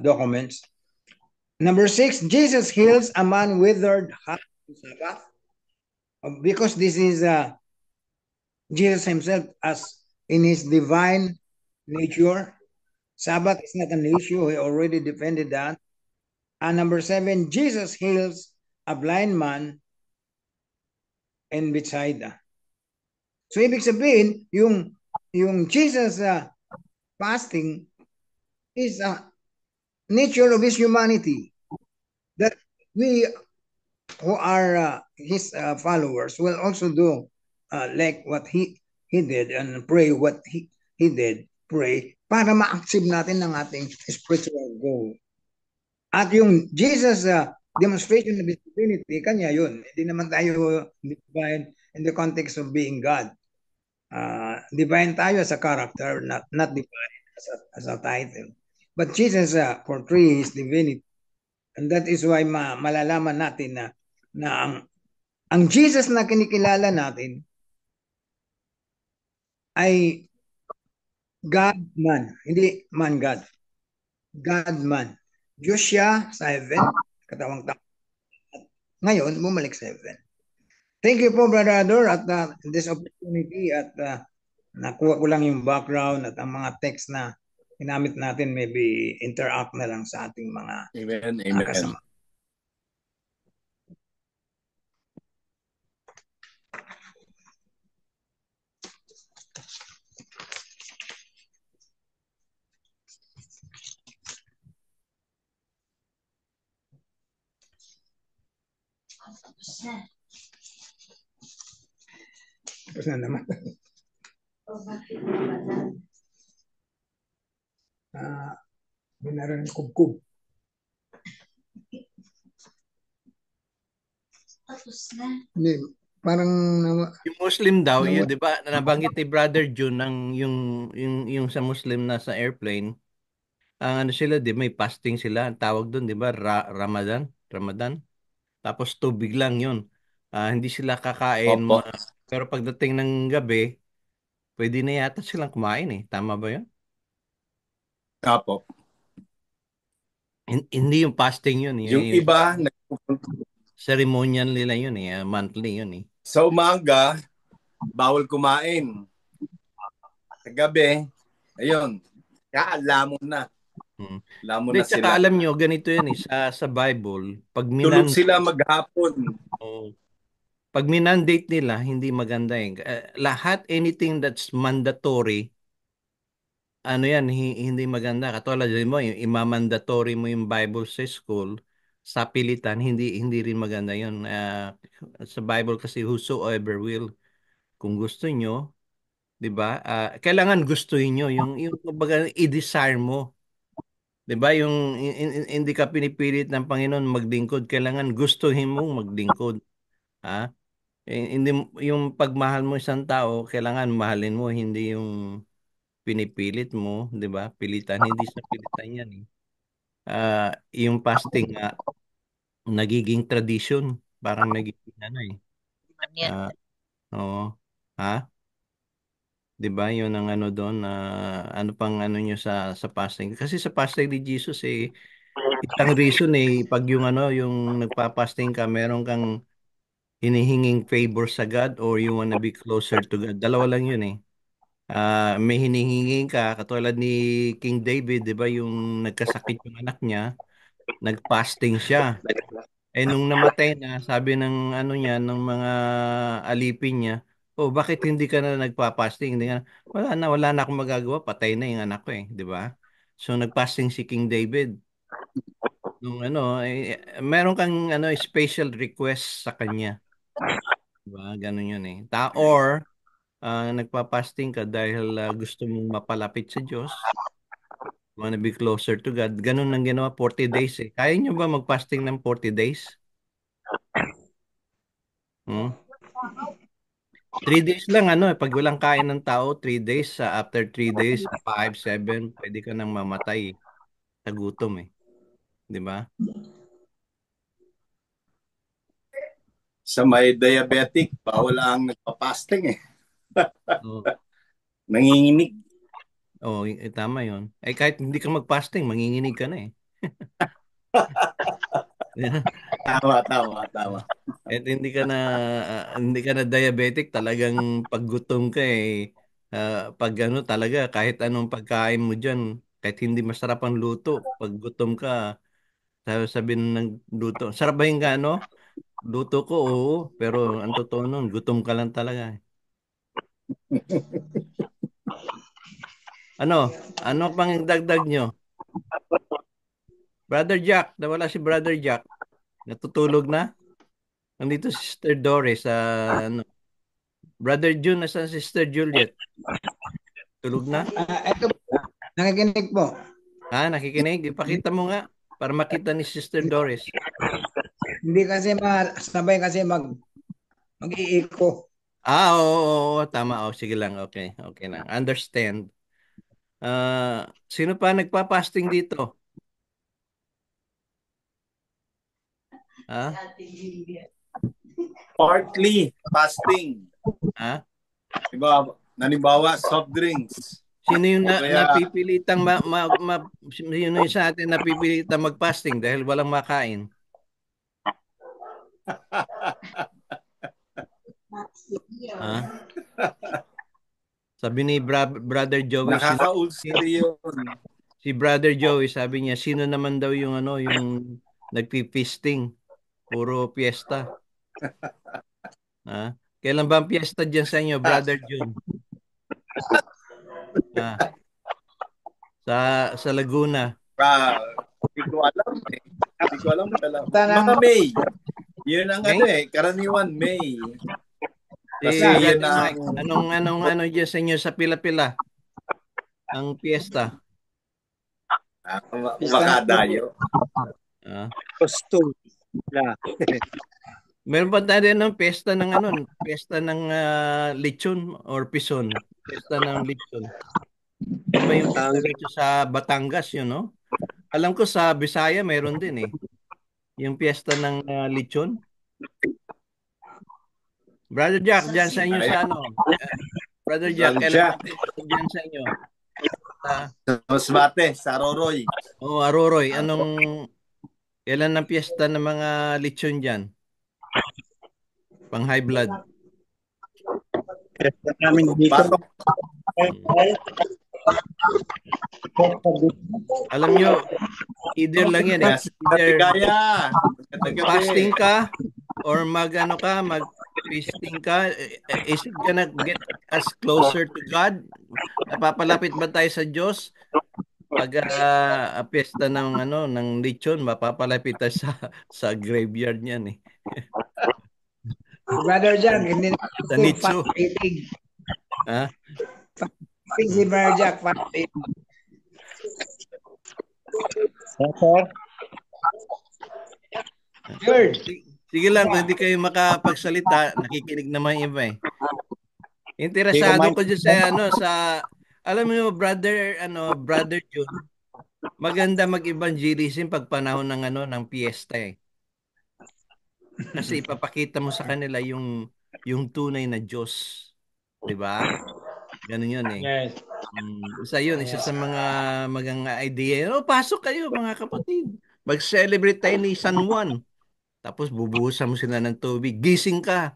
documents. Number 6, Jesus heals a man withered heart on Sabbath. Because this is Jesus himself as in his divine nature. Sabbath is not an issue. He already defended that. And number 7, Jesus heals a blind man in Bethsaida. So ibig sabihin, yung Jesus fasting is a nature of his humanity that we who are his followers will also do like what he did and pray what he did, pray para ma-achieve natin ang ating spiritual goal. At yung Jesus demonstration of his divinity, kanya yun. Hindi naman tayo divine in the context of being God. Divine tayo as a character, not divine as a title. But Jesus portrays his divinity. And that is why malalaman natin na ang Jesus na kinikilala natin ay God man, hindi man God. God man. Diyos siya sa heaven, katawang tao. Ngayon, bumalik sa heaven. Thank you po, Brother Ador, at this opportunity at nakuha ko lang yung background at ang mga text na ginamit natin, maybe interact na lang sa ating mga kasama. Tapos na naman. Binaran ng kubkub. Tapos na. Hindi, parang yung Muslim daw, yun, 'di ba? Nabanggit ni Brother June ng yung sa Muslim na sa airplane. Ang ano sila, 'di may fasting sila. Ang tawag doon, 'di ba? Ramadan. Tapos tubig lang 'yun. Hindi sila kakain. Opo. Pero pagdating ng gabi, pwede na yata silang kumain eh. Tama ba 'yun? Opo. Hindi yung fasting 'yun. Yung iba, ceremonial nila 'yun eh. Monthly 'yun eh. Sa umaga, bawal kumain. Sa gabi, ayun, lamon na. Lamon na Tsaka sila. alam nyo, ganito yan eh, sa Bible, pag tulog sila maghapon. Pag minandate nila, hindi maganda eh. Lahat, anything that's mandatory, ano yan, hindi maganda. Katulad mo, yung imamandatory mo yung Bible sa school, sa pilitan, hindi rin maganda yun. Sa Bible kasi, whosoever will, kung gusto nyo, di ba? Kailangan gustuhin nyo, yung kumbaga, i-desire mo. 'Di ba yung hindi ka pinipilit ng Panginoon maglingkod, kailangan gustuhin mong maglingkod. Hindi yung pagmahal mo isang tao, kailangan mahalin mo, hindi yung pinipilit mo, 'di ba? Pilitan, hindi sa pilitan 'yan eh. Yung fasting nagiging tradition, parang nagiging ano eh. Oo. Ha? 'Di ba? 'Yun ang ano doon, ano pang ano niyo sa fasting. Kasi sa fasting ni Jesus isang reason pag yung yung nagpa-fasting ka, meron kang hinihinging favor sa God or you wanna be closer to God. Dalawa lang yun eh. May hinihingi ka, katulad ni King David, di ba, yung nagkasakit yung anak niya, nag-fasting siya. Eh nung namatay na, sabi ng ano niya, ng mga alipin niya, oh, bakit hindi ka na nagpa-fasting? Hindi ka, wala na akong magagawa, patay na yung anak ko eh, di ba? So nag-fasting si King David. Nung ano, meron kang ano, special request sa kanya. Di ba? Ganun yun eh. Or nagpa-fasting ka dahil gusto mong mapalapit sa Diyos, wanna be closer to God. Ganun ang ginawa 40 days eh. Kaya nyo ba mag-fasting ng 40 days? Hmm? 3 days lang ano, pag walang kain ng tao, 3 days, after 3 days, 5, 7, pwede ka nang mamatay sa gutom eh. Di ba? Sa may diabetic, bawal ang nagpa-fasting eh. Oh, Nanginginig. tama yun. Eh kahit hindi ka mag-fasting, manginginig ka na eh. Tama. At hindi ka na diabetic, talagang paggutom ka eh. Pag ano talaga, kahit anong pagkain mo diyan, kahit hindi masarap ang luto, pag gutom ka, sabi ng luto, sarap ba yung ano? Luto ko, oo, pero ang totoo nun, gutom ka lang talaga. Ano pang dagdag nyo? Brother Jack, nawala si Brother Jack. Natutulog na? Nandito si Sister Doris, ano. Brother June, nasa si Sister Juliet? Tulog na? Ito, nakikinig po. Nakikinig? Ipakita mo nga para makita ni Sister Doris. Hindi kasi sabay kasi mag-iiko. Oo, tama. Sige lang. Okay, okay lang. Understand. Sino pa nagpa-fasting dito? Ha? Partly fasting. Ha? Diba? Nanibawa, soft drinks. Sino yung O kaya, napipilitang sino yung sa atin napipilitang mag-fasting dahil walang makain? Ha? Sabi ni Brother Joey, nakaka-ulcer yun. si Brother Joey, sabi niya, sino naman daw yung ano, yung nagpi-feasting? Puro fiesta. Ha? Kailan ba ang fiesta diyan sa inyo, Brother June? Ah, sa Laguna. Hindi ko alam eh. Hindi ko alam. Mga May. Yun ang May? ano eh. Karaniwan, May. Kasi Brother yun ang... Mike, anong diyan sa inyo sa pila-pila? Ang fiesta. Makadayo. Costume. Meron pa tayo ng pesta ng pesta ng lechon or pison. Pesta ng lechon. Yan ba yung pesta lechon sa Batangas yun, no? Alam ko sa Bisaya meron din eh. Yung piyesta ng lechon. Brother Jack, diyan sa inyo sa ano? Brother Jack, kailan ba piyesta diyan sa inyo? Masbate, sa Aroroy. Aroroy. Kailan ang piyesta ng mga lechon diyan? Pang high blood. Batok. Alam nyo, either lang yan eh. Either fasting ka or mag-feasting ka. Is it gonna get us closer to God? Napapalapit ba tayo sa Diyos? Pag piyesta ng lechon, mapapalapit tayo sa graveyard niyan eh. Brother Jack, hindi na Sa Nitso. Ha? Si Brother Jack, fasting. George. Sige lang, kung hindi kayo makapagsalita, nakikinig naman yung iba eh. Interesado ko dyan alam mo, Brother June, maganda mag-evangelism pag panahon ng piyesta eh. Kasi ipapakita mo sa kanila yung tunay na Diyos. 'Di ba? Ganun yun eh. Yes. Isa sa mga magang idea. Pasok kayo mga kapatid. Mag-celebrate tayo ni San Juan. Tapos bubuhusan mo sila ng tubig. Gising ka.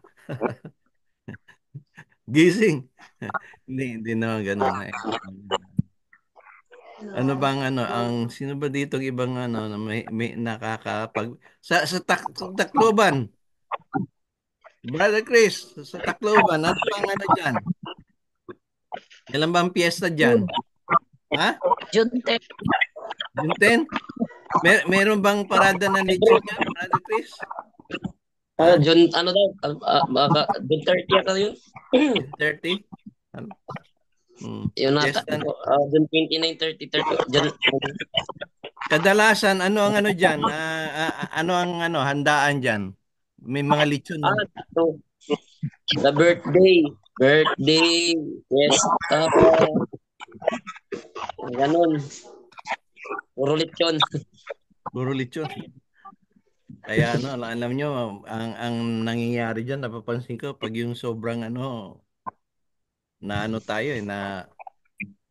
Gising. Hindi naman ganun. Ano bang sino ba dito ibang na may nakakapag sa Tacloban? Brother Chris, sa Tacloban, ano bang diyan? Kailan ba ang piyesta diyan? Ha? June 10. June 10? Meron bang parada ng lechon diyan, Brother Chris? June, June 30 yata yun. June 30? Yun nata. June 29, 30, 30. June. Kadalasan, ano ang diyan? Ano ang handaan diyan? May mga lechon. The birthday. Yes. Ganun. Puro lechon. Puro lechon. Kaya alam nyo, ang nangyayari diyan, napapansin ko, pag yung sobrang na tayo na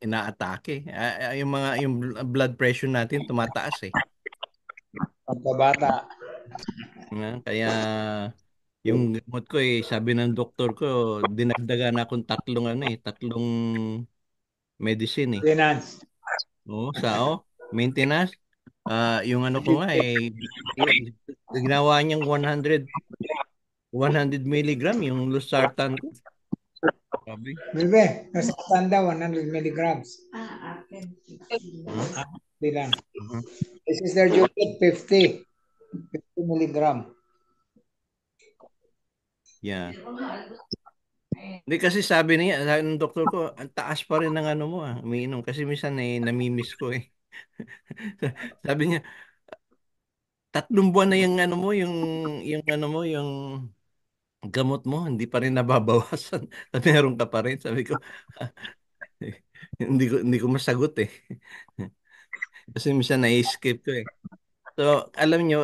inaatake. Yung blood pressure natin tumataas eh. Pagkabata. Kaya yung gamot ko sabi ng doktor ko, dinagdagan akong tatlong medicine eh. Maintenance. Maintenance. Yung ko nga ginawa niyang 100 milligram yung losartan ko. Sabi. Bilbe, nasa tanda 100 milligrams. Bilang. This is their unit 50 milligram. Yeah. Hindi kasi sabi ng doktor ko, ang taas pa rin ng mo umiinom kasi minsan namimiss ko eh. Sabi niya, 3 buwan na yung yung gamot mo, hindi pa rin nababawasan. Meron ka pa rin. Sabi ko, hindi ko masagot eh. Kasi minsan na-escape ko eh. So, alam nyo,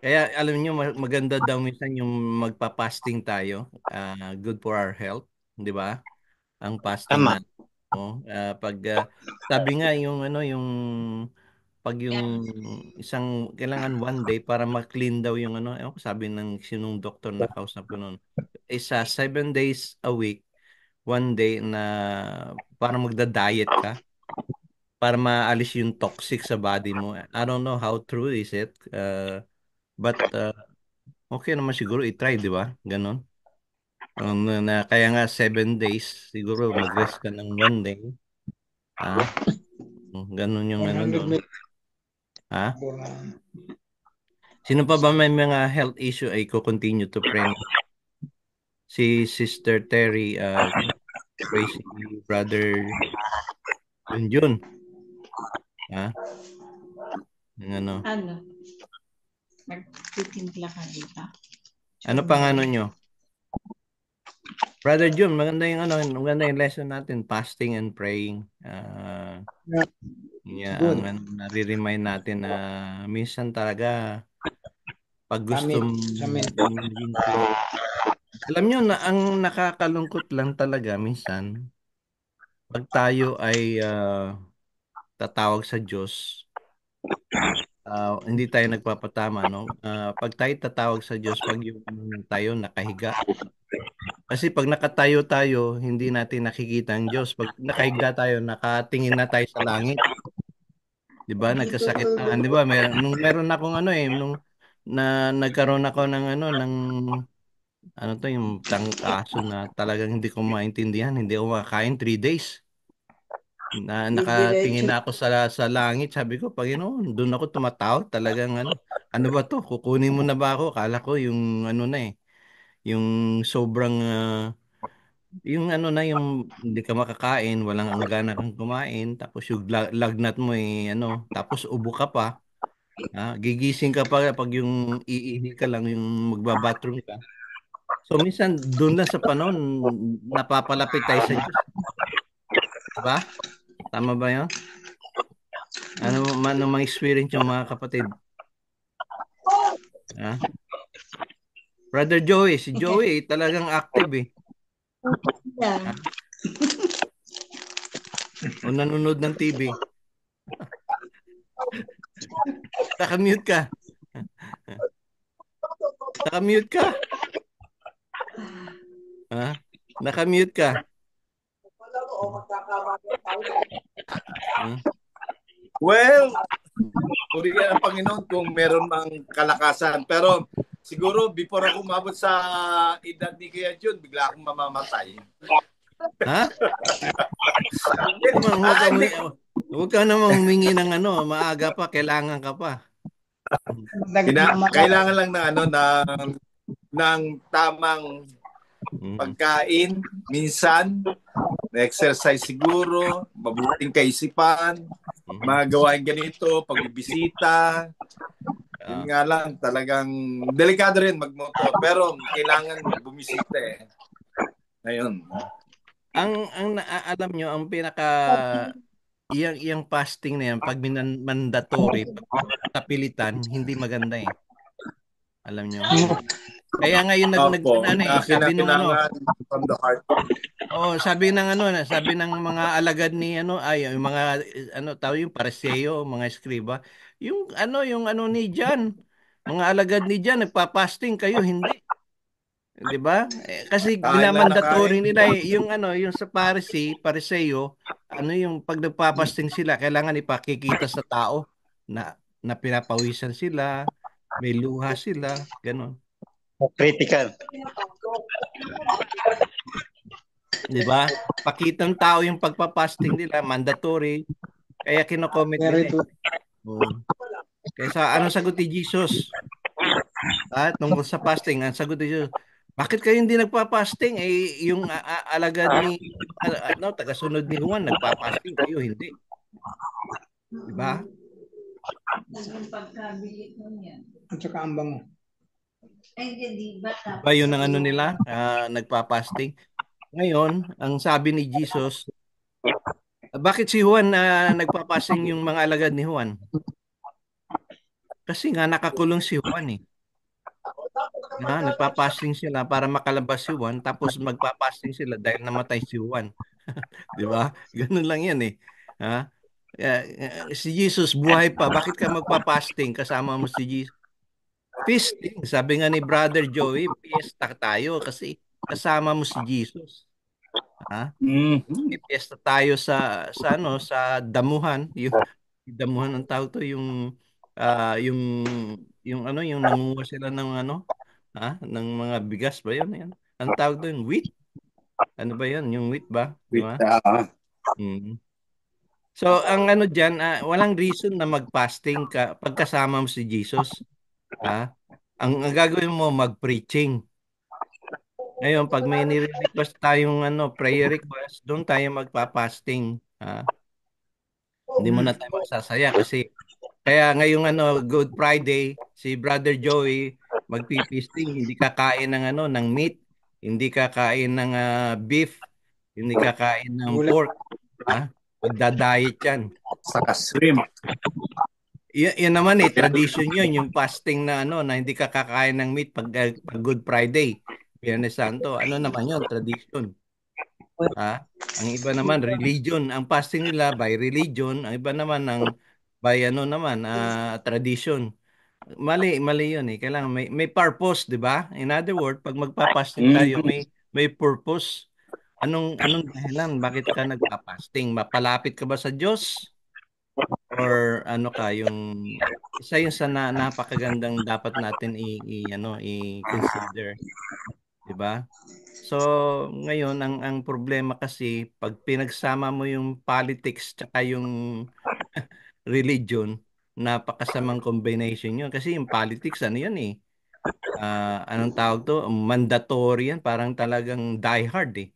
kaya alam nyo, maganda daw minsan yung magpa-fasting tayo. Good for our health, di ba? Ang fasting na. Sabi nga yung pag yung kailangan 1 day para ma-clean daw yung sabi ng sinong doktor na kausap ko noon. 7 days a week, 1 day na para magda-diet ka para maalis yung toxic sa body mo. I don't know how true is it. But okay naman siguro i-try, di ba? Ganon. Kaya nga 7 days, siguro mag-rest ka ng 1 day. Ganon yung doon. Sino pa ba may mga health issue ay ko-continue to pray? Si Sister Terry, Tracy, Brother Junjun. Nagtitimpla ka dito. Ano pang nyo? Brother Jun, maganda yung lesson natin, fasting and praying. Nare-remind natin na minsan talaga pag gusto maging flow. Alam nyo na ang nakakalungkot lang talaga minsan pag tayo ay tatawag sa Diyos, hindi tayo nagpapatama, no? Pag tayo tatawag sa Diyos, pag yung tayo nakahiga. Kasi pag nakatayo tayo, hindi natin nakikita ang Diyos. Pag nakahiga tayo, nakatingin na tayo sa langit. 'Di ba? Nagkasakit na, 'di ba? Meron akong nung nagkaroon ako ng yung tangkaso na talagang hindi ko maintindihan, hindi ako makakain 3 days. Nakatingin na ako sa langit, sabi ko, Panginoon, doon ako tumatawa, talagang ano ba to? Kukunin mo na ba ako? Kala ko yung yung sobrang yung yung hindi ka makakain, walang anggana kang kumain, tapos yung lagnat mo tapos ubo ka pa. Gigising ka pa pag yung iihi ka lang, yung magbabathroom ka. So minsan doon lang sa panahon napapalapit tayo sa Diyos. Diba? Tama ba 'yon? Ano mga experience yung mga kapatid? Brother Joey, si Joey talagang active eh. O nanonood ng TV. Naka-mute ka. Nakamute ka. Ha? Nakamute ka. Hmm? Well, purihan ang Panginoon kung meron mang kalakasan. Pero siguro before ako umabot sa edad ni Kuya Jun, bigla akong mamamatay. Ha? Huwag ka namang humingi ng maaga pa, kailangan ka pa. Kailangan lang ng tamang pagkain, minsan, exercise siguro, mabuting kaisipan, mga gawain ganito, pagbibisita. Yun nga lang, talagang delikado rin magmotor. Pero kailangan bumisita eh. Ngayon. Ang alam nyo, ang pinaka iyang fasting na yan, pag mandatory, tapilitan, hindi maganda eh. Alam nyo? Kaya ngayon sabi nung from the heart. Oh, sabi ng mga alagad ni yung mga tao yung Pariseo, mga eskriba, yung ni John, mga alagad ni John nagpa-fasting kayo, hindi. 'Di ba? Kasi minamandatory nila yung sa Pariseo, yung pag nagpa-fasting sila, kailangan ipakikita sa tao na pinapawisan sila, may luha sila, ganun. Critical. 'Di ba? Pakitang tao yung pagpa-fasting nila, mandatory. Kaya kino-comment nila. Kaya anong sagot ni Jesus? Tungkol sa fasting, ang sagot ni Jesus, bakit kayo hindi nagpa-fasting? Yung alagad ni tagasunod ni Juan nagpa-fasting, kayo hindi. 'Di ba? At saka ambang mo. Ba yun ang nila, nagpa-fasting. Ngayon, ang sabi ni Jesus, bakit si Juan nagpa-fasting yung mga alagad ni Juan? Kasi nga nakakulong si Juan eh. Nagpa-fasting sila para makalabas si Juan, tapos magpa-fasting sila dahil namatay si Juan. 'Di ba? Ganun lang 'yan eh. Si Jesus buhay pa, bakit ka magpa-fasting kasama mo si Jesus? Feasting, sabi nga ni Brother Joey, fiesta tayo kasi kasama mo si Jesus. May fiesta tayo sa damuhan, yung damuhan ang tawag to, yung nangunguha sila ng ng mga bigas ba yun? Yan. Ang tawag doon, wheat. Ano ba yun? Yung wheat ba? Diba? So, ang dyan, walang reason na mag-fasting ka pagkasama mo si Jesus. Ang gagawin mo, mag-preaching. Ngayon, pag may nire-request tayong prayer request, doon tayo magpa-fasting. Hindi mo na tayo masasaya kasi kaya ngayong Good Friday, si Brother Joey magpipisting, hindi kakain ng meat, hindi kakain ng beef, hindi kakain ng pork. Magda-diet yan. Saka shrimp. Yan naman tradition yun, yung fasting na na hindi kakain ng meat pag Good Friday. Biyernes Santo. Ano naman yun? Tradition. Ang iba naman, religion. Ang fasting nila by religion. Ang iba naman by tradition. Mali yun eh. Kailangan may purpose, di ba? In other words, pag magpa-fasting tayo, may purpose. Anong dahilan? Bakit ka nagpa-fasting? Mapalapit ka ba sa Diyos? Or isa yun sa napakagandang dapat natin i-consider. Diba? So, ngayon, ang problema kasi, pag pinagsama mo yung politics tsaka yung religion, napakasamang combination yun. Kasi yung politics, yan eh. Anong tawag to? Mandatory yan. Parang talagang die hard eh.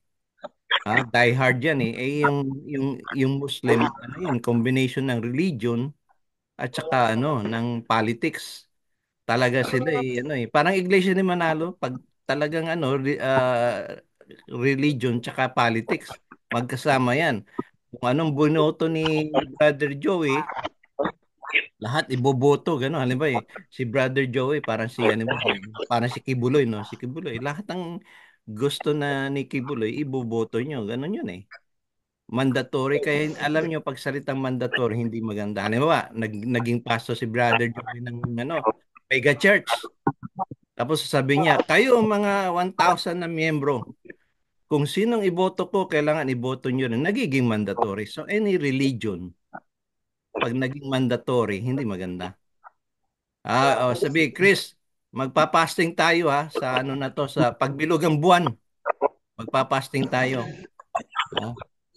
Die hard yan eh. Yung Muslim, combination ng religion at saka ng politics. Talaga sila parang Iglesia ni Manalo, pag talagang religion tsaka politics, magkasama yan. Kung anong bonoto ni Brother Joey, lahat iboboto, gano'n. Halimbawa si Brother Joey, parang parang si Kibuloy, no? Si Kibuloy, lahat ng gusto na ni Kibuloy, iboboto nyo. Gano'n yun eh. Mandatory, kaya alam nyo, pag salitang mandatory, hindi maganda. Halimbawa, naging pastor si Brother Joey ng Mega Church. Tapos sabi niya, kayo mga 1,000 na miyembro, kung sinong iboto ko, kailangan iboto nyo rin. Nagiging mandatory. So any religion, pag naging mandatory, hindi maganda. Sabi, Chris, magpapasting tayo sa ano na to, sa pagbilog ng buwan. Magpapasting tayo.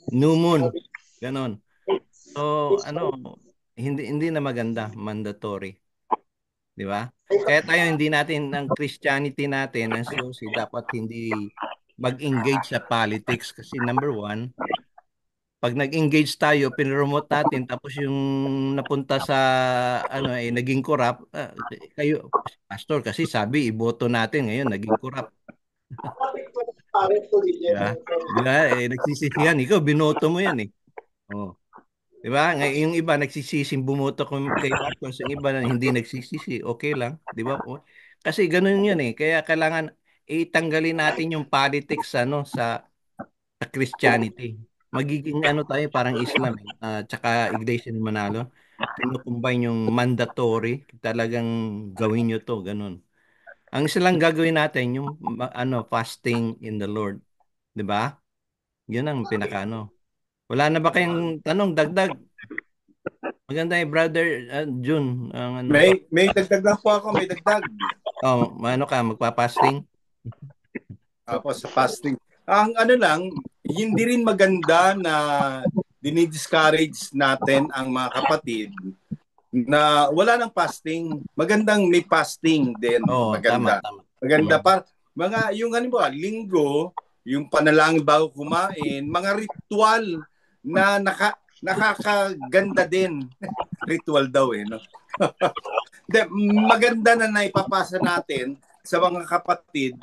New moon. Ganon. So, hindi na maganda, mandatory. Di ba? Kaya tayo hindi natin, ang Christianity natin, ang COC, dapat hindi mag-engage sa politics kasi number one, pag nag-engage tayo, pinromote natin, tapos yung napunta sa, naging corrupt, kayo, pastor, kasi sabi, iboto natin ngayon, naging corrupt. Diba? Diba? Nagsisisihan, ikaw, binoto mo yan eh. Oh. Diba? Ngayon, yung iba nagsisising bumoto kay Marcos, yung iba na hindi nagsisisi, okay lang, 'di ba po? Kasi ganun 'yun eh. Kaya kailangan itanggalin natin yung politics sa Christianity. Magiging tayo parang Islam tsaka Iglesia ni Manalo. Kinukumbine yung mandatory, talagang gawin nyo to, ganun. Ang isa lang gagawin natin yung fasting in the Lord, 'di ba? 'Yun ang pinakaano. Wala na ba kayong tanong dagdag? Maganda brother June. May dagdag lang po ako, may dagdag. Ano ka, magpa-fasting? Apo, sa fasting. Ang hindi rin maganda na dinidiscourage natin ang mga kapatid na wala ng fasting. Magandang may fasting din. Maganda. Tama. Maganda yung linggo, yung panalangin bago kumain, mga ritual na nakakaganda din. Ritual daw no? Maganda na naipapasa natin sa mga kapatid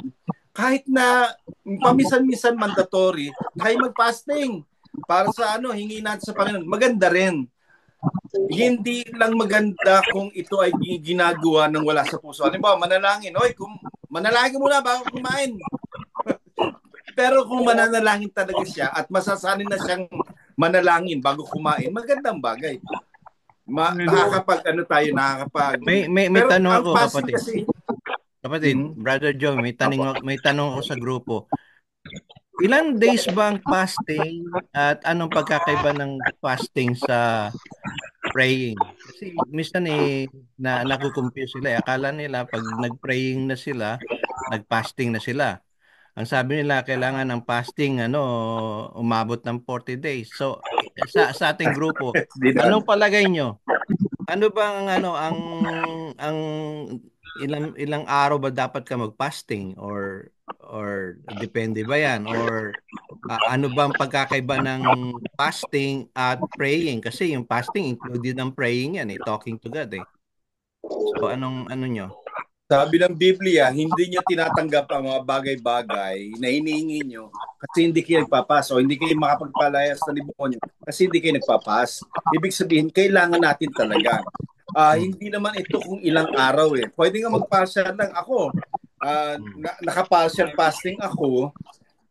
kahit na pamisan-misan mandatory, tayo mag-fasting para sa hingi natin sa Panginoon. Maganda rin. Hindi lang maganda kung ito ay ginagawa ng wala sa puso. Halimbawa, manalangin. Manalangin muna bago kumain. Pero kung mananalangin talaga siya at masasanay na siyang manalangin bago kumain, magandang bagay. Nakakapag. May tanong ako, kapatid. Kapatid, Brother Joe, may tanong ako sa grupo. Ilan days ba ang fasting at anong pagkakaiba ng fasting sa praying? Kasi minsan nakukumpuse sila. Akala nila pag nag-praying na sila, nag-fasting na sila. Ang sabi nila, kailangan ng fasting, umabot ng 40 days. So, sa ating grupo, anong palagay nyo? Ano bang, ang ilang araw ba dapat ka mag-fasting? Or depende ba yan? Or ano ba ang pagkakaiba ng fasting at praying? Kasi yung fasting included ng praying yan talking to God So, ano nyo? Sabi ng Biblia, hindi nyo tinatanggap ang mga bagay-bagay na hinihingi nyo kasi hindi kayo nagpapas o hindi kayo makapagpalayas sa demonyo kasi hindi kayo nagpapas. Ibig sabihin, kailangan natin talaga. Hindi naman ito kung ilang araw Pwede nga mag-partial lang ako. Naka-partial fasting ako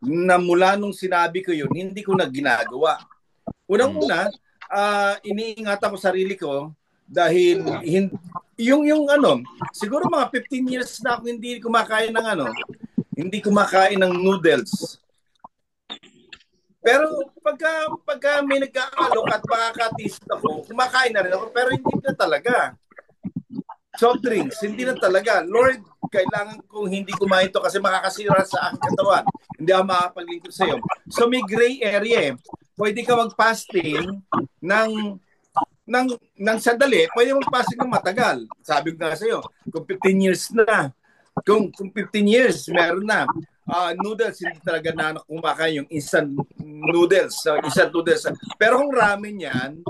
na mula nung sinabi ko yun, hindi ko na ginagawa. Unang-una, iniingatan ko sarili ko dahil siguro mga 15 years na ako hindi kumakain ng noodles. Pero pagka may nagkaalok at makakatis ako, kumakain na rin ako pero hindi na talaga. Soft drinks, hindi na talaga. Lord, kailangan kong hindi kumain to kasi makakasira sa aking katawan. Hindi ako makapaglingkod sa iyo. So may gray area Pwede ka mag-fasting ng sandali, pwede mag-fasting ng matagal. Sabi ko nga sa iyo, kung 15 years na, kung 15 years, meron na. Noodles, hindi talaga na kumakain yung instant noodles. Pero kung ramen yan,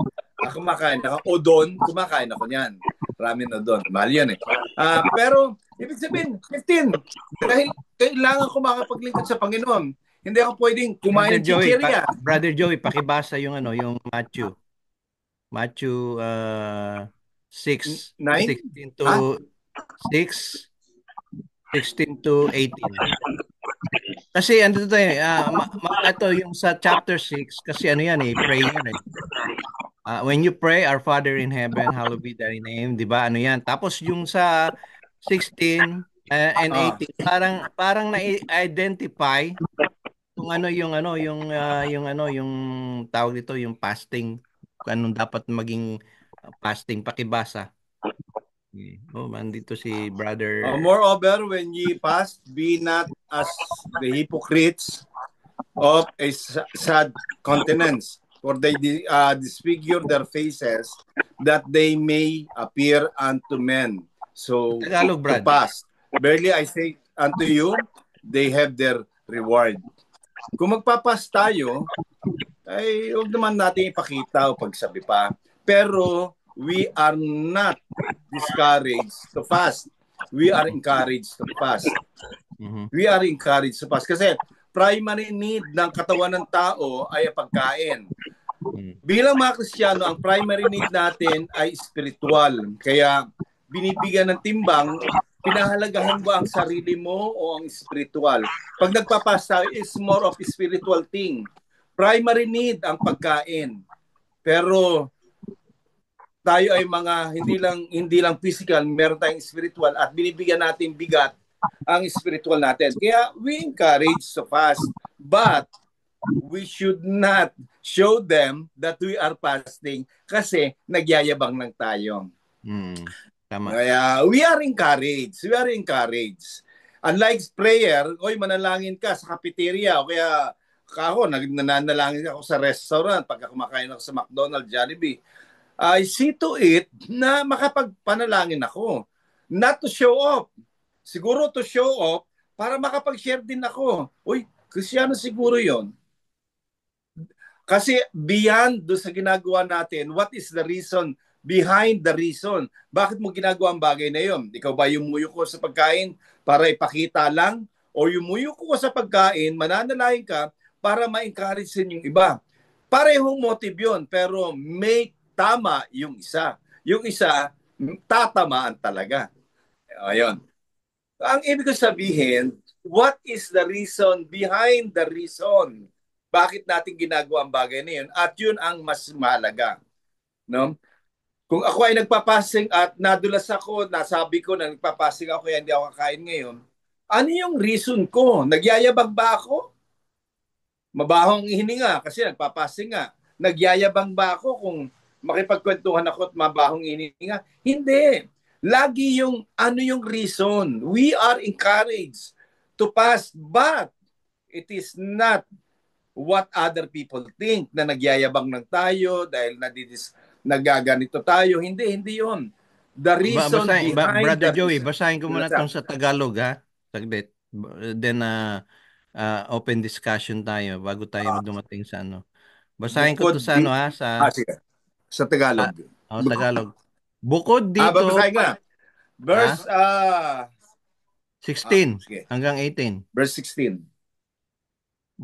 kumakain ako. Udon, kumakain ako yan. Ramen udon. Mahal yan Pero, ibig sabihin, 15. Dahil kailangan ko makapaglingkod sa Panginoon. Hindi ako pwedeng kumain ng chichirya. Brother Joey, pakibasa yung Matthew 6, 16 to 6, 16 to 18. Kasi ito yung sa chapter 6, kasi prayer when you pray, Our Father in Heaven, hallowed be thy name, di ba? Yan. Tapos yung sa 16, and Ah, 18, parang na-identify kung yung tawag dito, yung fasting, kung anong dapat maging fasting, pakibasa. Oh, man, dito si brother. moreover, when ye fast, be not as the hypocrites of a sad countenance, for they disfigure their faces, that they may appear unto men. So, Tagalog, to Brad. fast. Verily I say unto you, they have their reward. Kung magpapas tayo, ay huwag naman natin ipakita o pagsabi pa. Pero we are not discouraged to fast. We are encouraged to fast. Mhm. We are encouraged to fast. Kasi primary need ng katawan ng tao ay pagkain. Bilang mga Kristiyano, ang primary need natin ay spiritual. Kaya binibigyan ng timbang, pinahalagahan mo ang sarili mo o ang spiritual. Pag nagpapasta, is more of spiritual thing. Primary need ang pagkain. Pero tayo ay mga hindi lang physical, meron tayong spiritual at binibigyan natin bigat ang spiritual natin. Kaya we encourage to fast, but we should not show them that we are fasting kasi nagyayabang lang tayo. Tama. Kaya we are encouraged. We are encouraged. Unlike prayer, oy manalangin ka sa cafeteria o kaya ako, nananalangin ako sa restaurant pagka kumakain ako sa McDonald's, Jollibee. I see to it na makapagpanalangin ako. Not to show off. Siguro to show off para makapag-share din ako. Uy, Kristiyano siguro yon. Kasi beyond do sa ginagawa natin, what is the reason behind the reason? Bakit mo ginagawa ang bagay na yon? Ikaw ba yumuyo ko sa pagkain para ipakita lang? O yumuyo ko sa pagkain, mananalahin ka para ma-encourage yung iba? Parehong motive yun, pero may tama yung isa. Yung isa, tatamaan talaga. Ayun. Ang ibig sabihin, what is the reason behind the reason? Bakit natin ginagawa ang bagay na yun? At yun ang mas mahalaga. No? Kung ako ay nagpapasing at nadulas ako, nasabi ko na nagpapasing ako kaya hindi ako kakain ngayon, ano yung reason ko? Nagyayabang ba ako? Mabahong hininga kasi nagpapasing nga. Nagyayabang ba ako kung makipagkwentuhan ako at mabahong hininga? Hindi. Lagi yung ano yung reason. We are encouraged to fast, but it is not what other people think na nagyayabang ng tayo dahil nagaganito tayo. Hindi yun. The reason behind Brother the Joey, reason. basahin ko muna itong sa Tagalog, ha? Saglit. Then, open discussion tayo bago tayo dumating sa ano. Basahin ko to sa ano, ha? Sige. Sa Tagalog. Tagalog. Bukod dito, babasahin ka. Verse 16 sige. hanggang 18. Verse 16.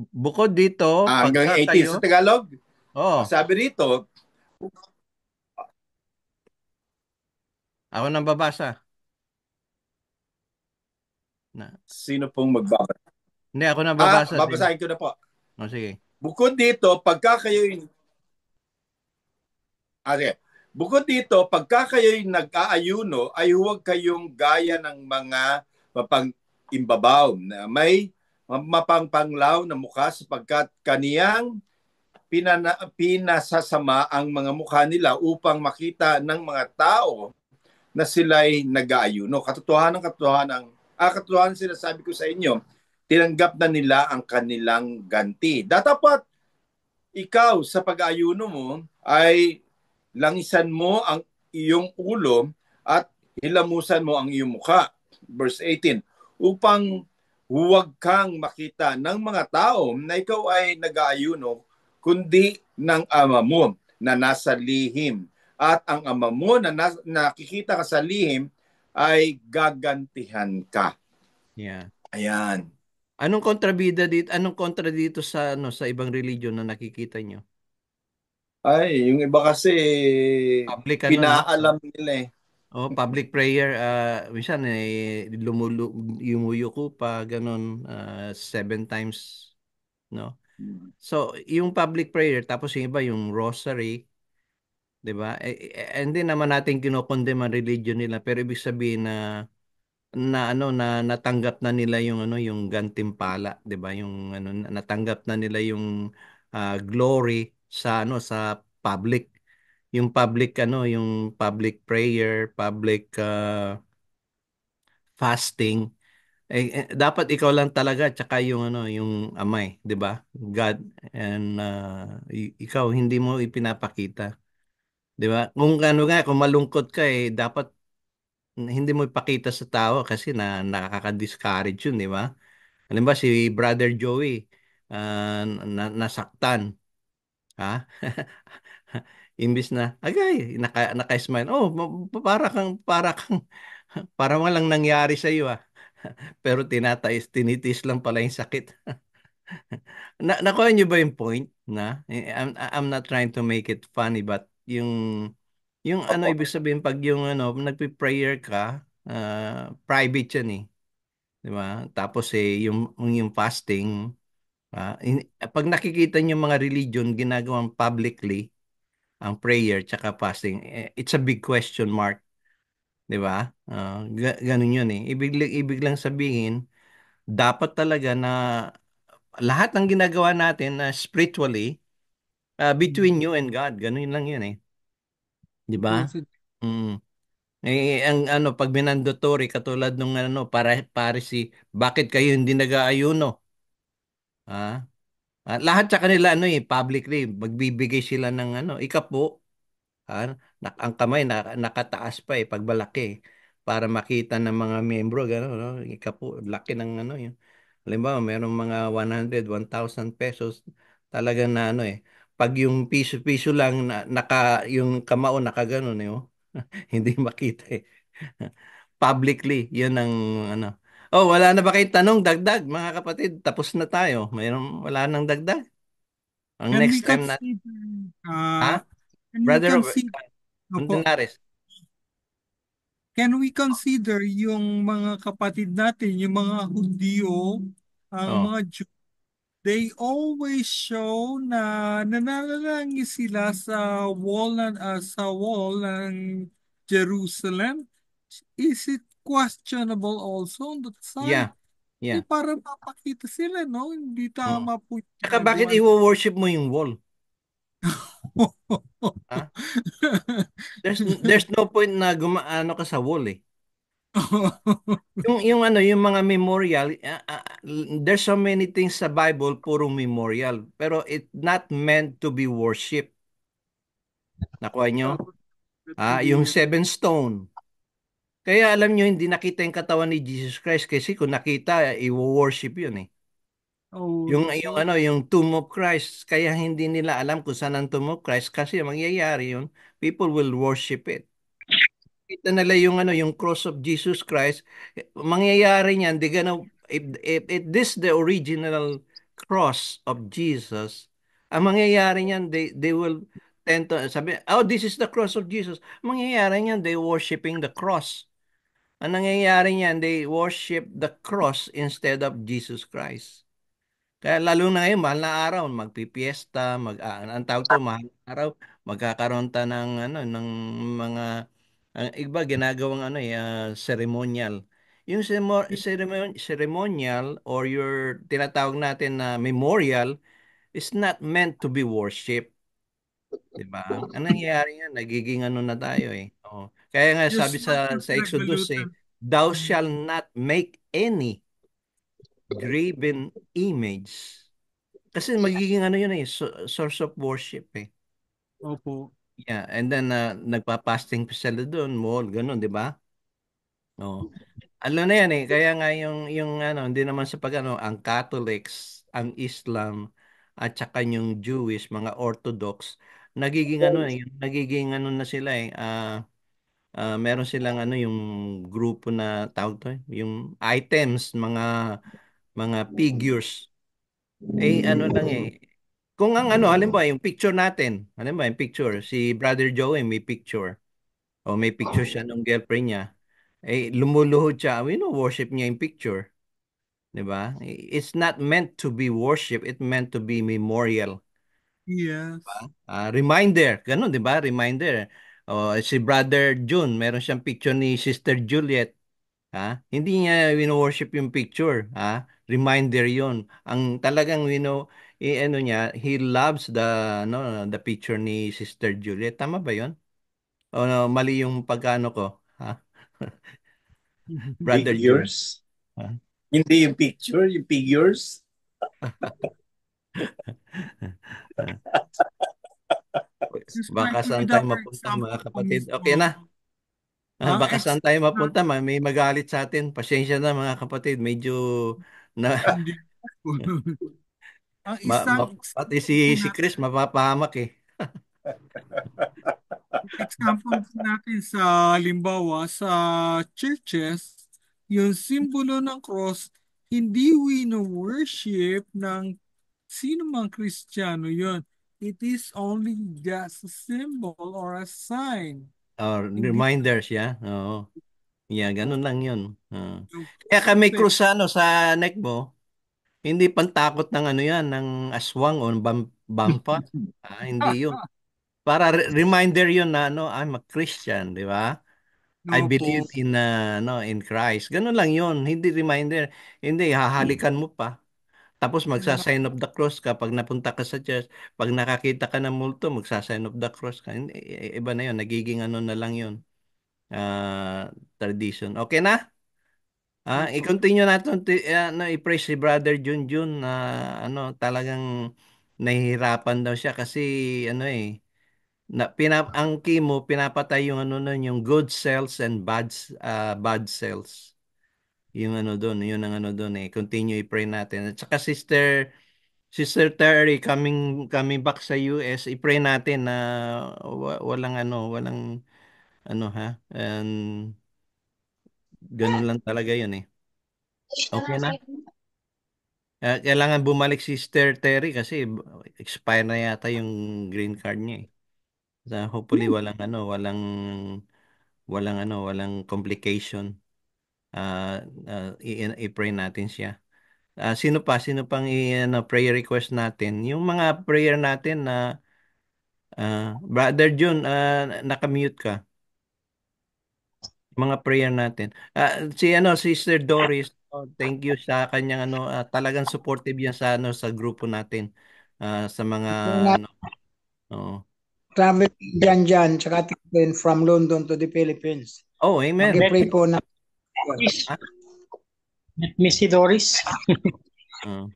Bukod dito, hanggang 18 kayo, sa Tagalog. Oh, Sabi rito, ako nang babasa. Sino pong magbabasa? Hindi, ako nang babasa. Babasahin ko na po. Sige. Bukod dito, pagka kayo'y Bukod dito, pagka kayo'y nag-aayuno, ay huwag kayong gaya ng mga mapang-imbabaw na may mapangpanglaw na mukha sapagkat kaniyang pinasasama ang mga mukha nila upang makita ng mga tao na sila'y nag-aayuno. Katotohanan sinasabi ko sa inyo, tinanggap na nila ang kanilang ganti. Dapat ikaw sa pag-aayuno mo ay langisan mo ang iyong ulo at hilamusan mo ang iyong mukha. Verse 18, upang huwag kang makita ng mga tao na ikaw ay nag-aayuno, kundi ng ama mo na nasa lihim. At ang ama mo na nakikita ka sa lihim ay gagantihan ka. Yeah. Ayan. Anong kontrabida dito? Anong kontra dito sa sa ibang religion na nakikita nyo? Ay, yung iba kasi Public, pinaalam nila eh. Public prayer, minsan yumuyuko pa ganun 7 times, no? So, yung public prayer tapos yung iba yung rosary, 'di ba? Hindi naman natin kinokondem ang religion nila, pero ibig sabihin na na natanggap na nila yung yung gantimpala, 'di ba? Yung natanggap na nila yung glory sa public. Yung public prayer, public fasting. Dapat ikaw lang talaga tsaka yung amay, 'di ba? God, and ikaw hindi mo ipinapakita, 'di ba? Kung malungkot ka dapat hindi mo ipakita sa tao kasi nakaka-discourage yun, di ba? Halimbawa si Brother Joey, nasaktan, ha? Imbis na, agay, naka-smile. Oh, para walang nangyari sa iyo, ah. Pero tinitis lang pala yung sakit. Nakuha niyo ba yung point na I'm not trying to make it funny, but yung Opo. ibig sabihin pag yung nagpe-prayer ka, private yan, eh. 'Di ba? Tapos yung fasting, pag nakikita niyo mga religion ginagawang publicly ang prayer tsaka fasting, it's a big question mark, 'di ba? Ganun 'yun, eh. Ibig lang sabihin dapat talaga na lahat ng ginagawa natin na spiritually, between you and God, ganun lang 'yun, eh. 'Di ba? Opo, sir. Mm. Ang pag minandatory katulad nung para si bakit kayo hindi nag-aayuno? Ah, lahat sa kanila publicly magbibigay sila ng ikapo, ang kamay nakataas pa pag malaki para makita ng mga miyembro gano'n, no? Ikapo, laki ng yun. Halimbawa, merong mga 100, 1,000 pesos talaga na pag yung piso-piso lang yung kamao nakaganon oh. Hindi makita eh. Publicly, yun ang ano. Oh, wala na ba kayong tanong dagdag, mga kapatid? Tapos na tayo. Wala nang dagdag. Ang Can we next time na, consider, ha? can we Brother Robert, consider, opo, Ordinaris. can we consider yung mga kapatid natin, yung mga Hudyo, ang Oh, mga Jew, they always show na nananalangin sila sa wall ng Jerusalem. Is it questionable also on that side? yeah. Yeah. Para mapakita sila, no? Hindi Mm. tama po yung Tsaka bakit ginagawa. i-worship mo yung wall? Ha? There's no point na gumaano ka sa wall eh. Yung mga memorial, there's so many things sa Bible puro memorial, pero it not meant to be worship. Nakuha nyo? Yung seven stone. Kaya alam nyo, hindi nakita yung katawan ni Jesus Christ kasi kung nakita, i-worship yun eh. Oh, Yung tomb of Christ, kaya hindi nila alam kung saan ang tomb of Christ kasi mangyayari yun, people will worship it. Kita nila yung cross of Jesus Christ, mangyayari niyan, if this the original cross of Jesus, ang mangyayari niyan, they will tend to sabi, oh, this is the cross of Jesus. Mangyayari niyan, they worshiping the cross. Ang nangyayari niyan, they worship the cross instead of Jesus Christ. Kaya lalo na ngayon, mahal na araw, magpipiesta, ang tawag to, mahal na araw, magkakaroon ta ng mga, ang iba ginagawang ceremonial. Yung ceremonial or your tinatawag natin na memorial is not meant to be worship. Diba? Ang nangyayari yan, nagiging na tayo eh. Oo. Kaya nga sabi just like sa Exodus revolution. thou shall not make any graven image. Kasi magiging yun source of worship eh. Opo. Yeah, and then nagpa-fasting pa sila doon, mall, ganun, 'di ba? Oh. Na yan eh, kaya nga yung hindi naman sa ang Catholics, ang Islam at saka yung Jewish, mga Orthodox, nagiging na sila eh. Meron silang yung grupo na tawag to, yung items, mga figures. Lang eh. Kung halimbawa, yung picture natin, halimbawa, yung picture, si Brother Joey may picture, o may picture siya ng girlfriend niya, lumuluhod siya, worship niya yung picture, di ba? It's not meant to be worship, it meant to be memorial. Yes. Reminder, ganun, di ba? Reminder. O, si Brother June, meron siyang picture ni Sister Juliet, Ha? Hindi niya wino-worship yung picture, ha? Reminder 'yon. Ang talagang ano niya, he loves the picture ni Sister Juliet. Tama ba 'yon? O no, mali yung pagkano ko, ha? Brother June. Figures. Ha? Hindi yung picture, yung figures. Just like Baka saan with tayo our mapunta, mga example po kapatid? Okay mismo. na. Baka Ex saan tayo mapunta, may magalit sa atin. Pasensya na mga kapatid, medyo na hindi. Ang isang pati example po si natin, Chris mapapahamak eh. example po natin sa halimbawa sa churches, yung simbolo ng cross, hindi wino-worship ng sino mang Kristiyano yon. It is only just a symbol or a sign. Or Hindi reminders, ya. Oo. Yeah, ganun lang 'yun. yung Kaya ka may pwede. krus sa neck mo, hindi pantakot ng ano 'yan, ng aswang o bampa. Hindi 'yun. Para reminder 'yun na I'm a Christian, 'di ba? I believe Opo. in Christ. Ganun lang 'yun, hindi reminder. Hindi hahalikan mo pa. Tapos magsa-sign of the cross kapag napunta ka sa church. Pag nakakita ka ng multo, magsa-sign of the cross ka. Hindi, iba na 'yun, nagiging ano na lang 'yun. Tradition. Okay na? Opo. I-continue natin i-praise si Brother Junjun na talagang nahihirapan daw siya kasi ang chemo pinapatay yung yung good cells and bad cells. Yung doon, yun ang doon eh. Continue i-pray natin. At saka Sister Terry coming back sa US, i-pray natin na walang ha. And ganun lang talaga yun eh. Okay na? Kailangan bumalik si Sister Terry kasi expire na yata yung green card niya eh. Hopefully walang complication. I-pray natin siya. Sino pang prayer request natin? Yung mga prayer natin na Brother June, naka-mute ka. Mga prayer natin. Sister Doris, thank you sa kanyang talagang supportive yan sa grupo natin. Sa mga Na oo. travel dyan, tsaka din from London to the Philippines. Oh, amen. Let Mag-pray po na. Ah, me see Doris. oo.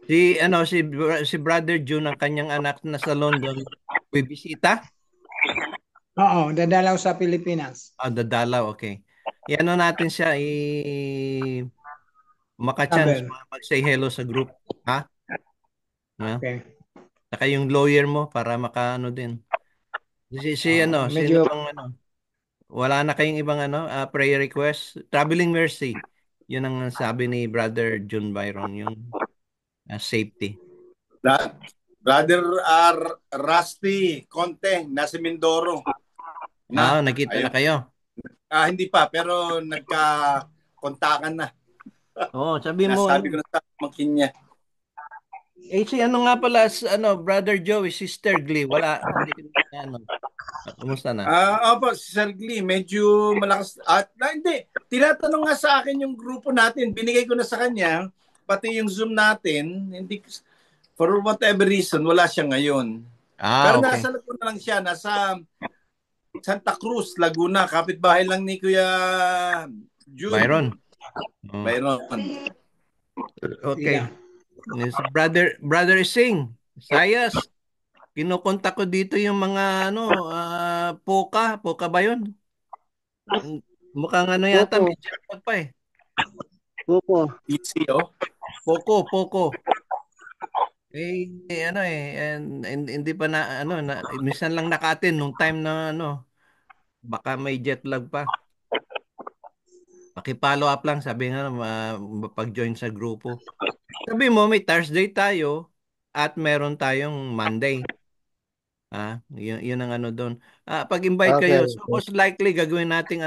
Si Brother June, ang kanyang anak na sa London, bibisita? Oo, dadalaw sa Pilipinas. Dadalaw, okay. Natin siya, maka-chance, Travel. mag-say hello sa group. Ha? Yeah. Okay. Saka yung lawyer mo para makaano din. Sino Medyo pang wala na kayong ibang prayer request? Traveling mercy. Yun ang sabi ni Brother John Byron, yung safety. Brother Rusty Conte, nasa Mindoro. Nakita na kayo? Hindi pa, pero nagka-kontakan na. Sabi mo, Nasabi ko na sa pamangkin niya. Nga pala, Brother Joey, Sister Glee, wala, hindi ko kumusta na? Opo, si Sir Glee, medyo malakas. Hindi, tinatanong nga sa akin yung grupo natin, binigay ko na sa kanya, pati yung Zoom natin, hindi, for whatever reason, wala siya ngayon. Pero okay. nasa Laguna lang siya, nasa Santa Cruz, Laguna, kapitbahay lang ni Kuya June. Byron. Okay. Yeah. Brother Sing, Sayas, kinukontak ko dito yung mga Poca ba yun? Mukhang yata, may jackpot pa eh. Poco. PCO. Poco. Hindi pa minsan lang naka-attend nung time na baka may jet lag pa. Paki-follow up lang, sabi nga mapag-join sa grupo. Sabi mo may Thursday tayo at meron tayong Monday. Yun ang doon. Pag-invite Okay. kayo, so most likely gagawin nating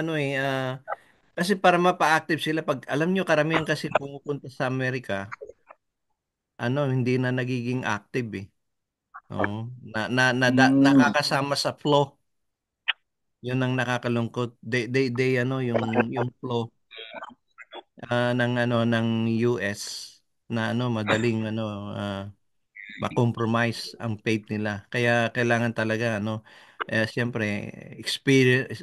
kasi para mapa-active sila pag alam nyo karamihan kasi pumupunta sa Amerika, hindi na nagiging active eh. Oo. Nakakasama sa flow. Yun ang nakakalungkot. Yung flow. ng US na madaling ma-compromise ang faith nila. Kaya kailangan talaga siyempre experience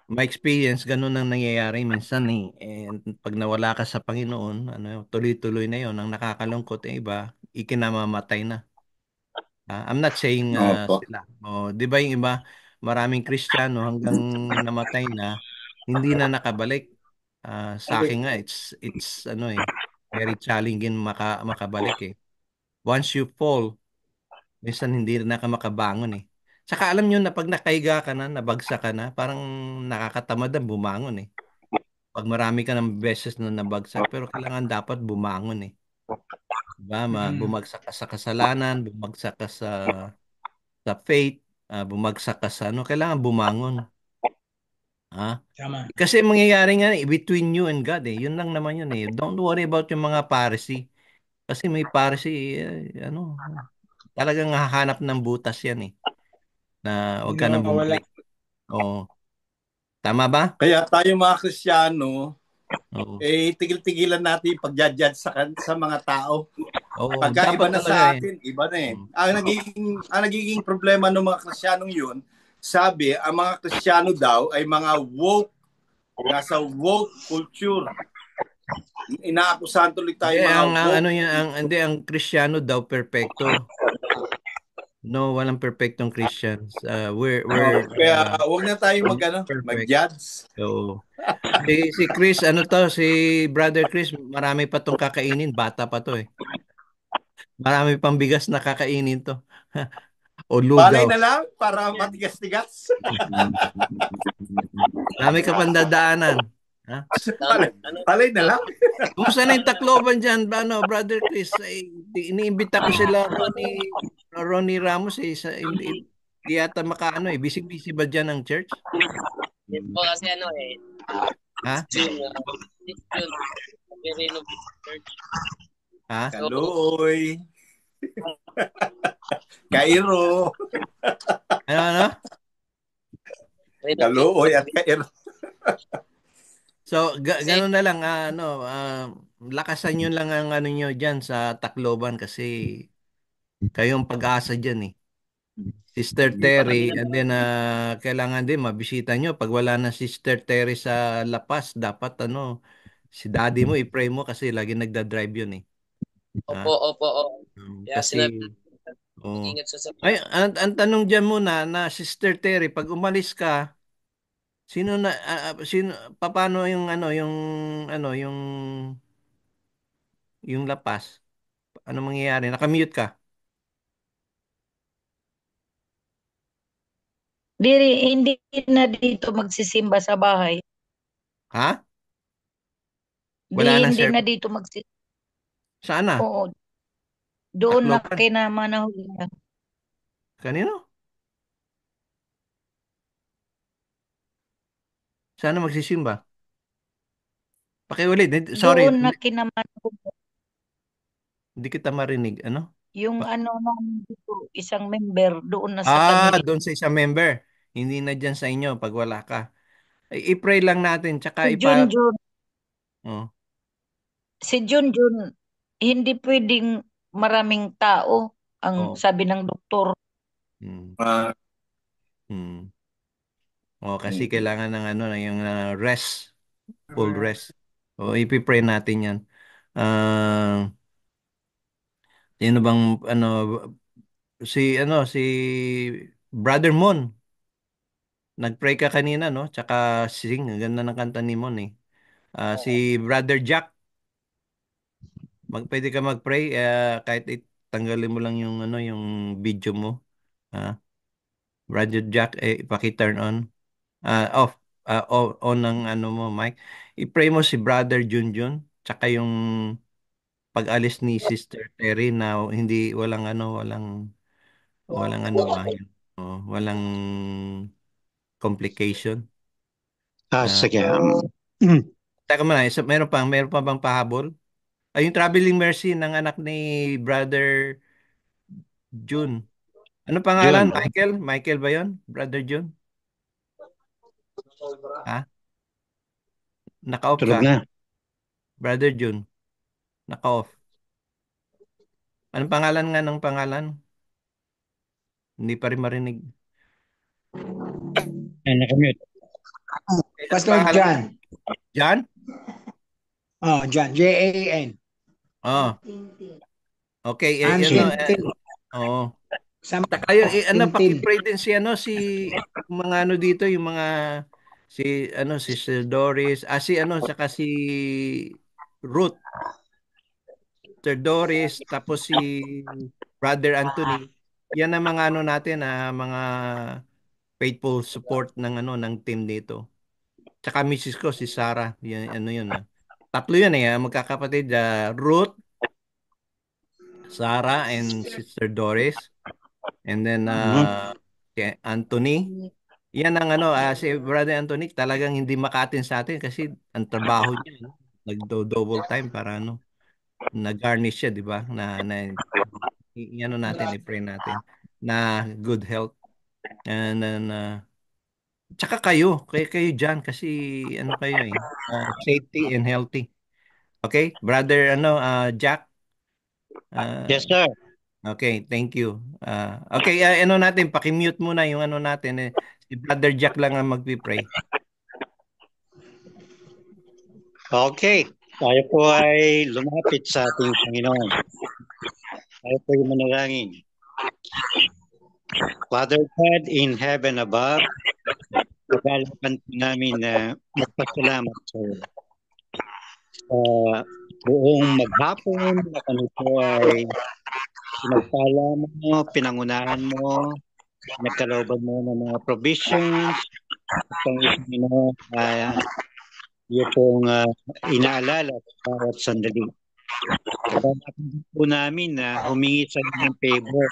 ma-experience ganun ang nangyayari minsan eh. And pag nawala ka sa Panginoon, tuloy-tuloy na 'yon. Ang nakakalungkot iba, ikinamamatay na. I'm not saying Opo. sila. Di ba yung iba, maraming Kristiyano hanggang namatay na, hindi na nakabalik. Sa akin nga, it's very challenging makabalik eh. Once you fall, minsan hindi na ka makabangon eh. Saka alam nyo na pag nakahiga ka na, nabagsak ka na, parang nakakatamad na bumangon eh. Pag marami ka ng beses na nabagsak, pero kailangan dapat bumangon eh. Diba? Bumagsak ka sa kasalanan, bumagsak ka sa faith, bumagsak ka sa kailangan bumangon. Tama. Kasi mangyayari nga between you and God eh. Yun lang naman yun eh. Don't worry about yung mga Pharisee. Kasi may Pharisee, talagang hahanap ng butas yan eh. Na huwag ka nang Wala. bumalik. Oo. Tama ba? Kaya tayo mga Kristiyano, Oo. tigil-tigilan natin yung pag-judge sa mga tao. Oo, Pagka iba dapat na talaga sa atin, iba na eh. Ang nagiging problema ng mga Kristiyanong yun, sabi, ang mga Kristiyano daw ay mga woke, nasa woke culture. Inaakusahan tuloy tayo mga woke. Ang Kristiyano daw perfecto. No, walang perfectong Christians. Kaya huwag na tayong perfect. mag-judge. Oo. Si Chris, si Brother Chris, marami pa tong kakainin. Bata pa to eh. Marami pang bigas na kakainin to. O Balay lugaw. na lang para matigas-tigas. Marami ka pang dadaanan. Ha? Balay na lang. Kumusta na yung Tacloban dyan, Brother Chris? Iniimbita ko sila Ronnie Ramos eh. Hindi yata makaano eh. Busy-busy ba dyan ang church? Yes po kasi Ha? June, renovate church. Ha? Kaloy. Cairo. Ano? Kaloy at Cairo. So, ganun na lang, lakasan nyo lang ang nyo dyan sa Tacloban kasi kayong pag-asa dyan eh. Sister Terry, and then kailangan din mabisita nyo. Pag wala na Sister Terry sa La Paz, dapat si daddy mo, i-pray mo kasi lagi nagda-drive yun eh. Ha? Opo. Kaya Kasi, sinabi, mag-ingat sa ay, ang tanong dyan muna na Sister Terry, pag umalis ka, paano yung La Paz? Ano mangyayari? Nakamute ka? Hindi na dito magsisimba sa bahay. Ha? Wala nang Hindi na service? dito magsisimba. Saan na? Oo. Doon na Tacloban? kina Manahulan. Kanino? Saan na magsisimba? Pakiulit. Sorry, Doon na kina Manahulan. hindi kita marinig. Ano? Yung namin dito, isang member, doon na sa kanila. Doon sa isang member. Hindi na dyan sa inyo pag wala ka. I-pray lang natin. Tsaka Si Junjun, Oh. si Junjun, hindi pwedeng maraming tao, ang Oh. sabi ng doktor. Hmm. Kasi kailangan ng yung rest, full rest. Ipi-pray natin 'yan. Sino bang si Brother Mon. Nag-pray ka kanina no? Tsaka sing, ang ganda ng kanta ni Mon eh. Si Brother Jack, pwede ka mag-pray kahit tanggalin mo lang yung video mo. Brother Jack, paki-turn on. Off. On ng mo, Mike. I-pray mo si Brother Junjun, tsaka yung pag-alis ni Sister Terry na walang yun. Walang complication. Sige. Teka muna, meron pa bang pahabol? Yung traveling mercy ng anak ni Brother June. Ano pangalan? June. Michael? Michael ba yun? Brother June? Ha? Naka-off Tulog ka. na. Brother June, naka-off. Anong pangalan nga ng pangalan? Hindi pa rin marinig. Nakamute. Anong Pastor pangalan? John. John? Oh, John. Jan. Oh. Okay, ano, Tintin. oo. Sa Taka ano, Tintin. paki-pray din si ano, si mga ano dito, yung mga si ano, si Sir Doris, si ano, saka si Ruth, Sir Doris, tapos si Brother Anthony. Yan ang mga ano natin, mga faithful support ng ano ng team dito. Tsaka misis ko si Sarah, yan ano yun Tatlo yun magkakapatid, Ruth, Sarah, and Sister Doris. And then si Anthony. Yan ang ano, si Brother Anthony talagang hindi makatin sa atin kasi ang trabaho niya, no? Nagdo-double time para ano, nag-garnish siya, di ba? Ano natin, i-pray natin na good health. And then, tsaka kayo dyan kasi ano kayo safety and healthy. Okay? Brother, ano, Jack? Yes, Uh, sir. okay, thank you. Okay, ano natin, paki-mute muna yung ano natin. Si Brother Jack lang ang magpi-pray. Okay. Tayo po ay lumapit sa ating Panginoon. Tayo po ay manalangin. Father God in heaven above, pagkalapan po namin na magpasalamat sa iyo. Sa buong maghapon na kami po ay pinagpala mo, pinangunahan mo, nagkalooban mo ng mga provisions, at ang Panginoon yung pong inaalala sa bawat sandali. Pagkakataon po namin na humingi sa ng favor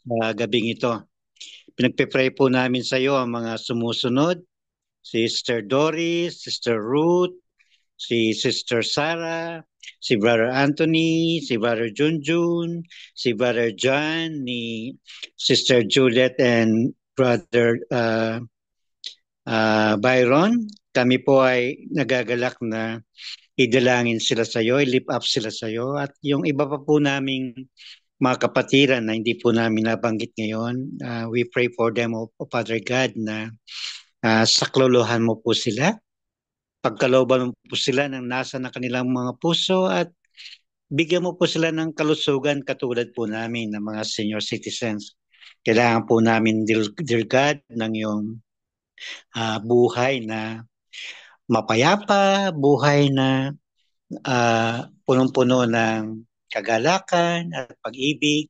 sa gabing ito. Pinagpe-pray po namin sa iyo ang mga sumusunod, si Sister Doris, Sister Ruth, si Sister Sarah, si Brother Anthony, si Brother Junjun, si Brother John, ni Sister Juliet and Brother Byron. Kami po ay nagagalak na idalangin sila sa iyo, i-lift up sila sa iyo. At yung iba pa po naming mga kapatiran na hindi po namin nabanggit ngayon, we pray for them, O Father God, na saklolohan mo po sila. Pagkalooban mo po sila ng nasa ng kanilang mga puso at bigyan mo po sila ng kalusugan katulad po namin ng mga senior citizens. Kailangan po namin, dear God, ng iyong buhay na mapayapa, buhay na punong-puno ng kagalakan at pag-ibig.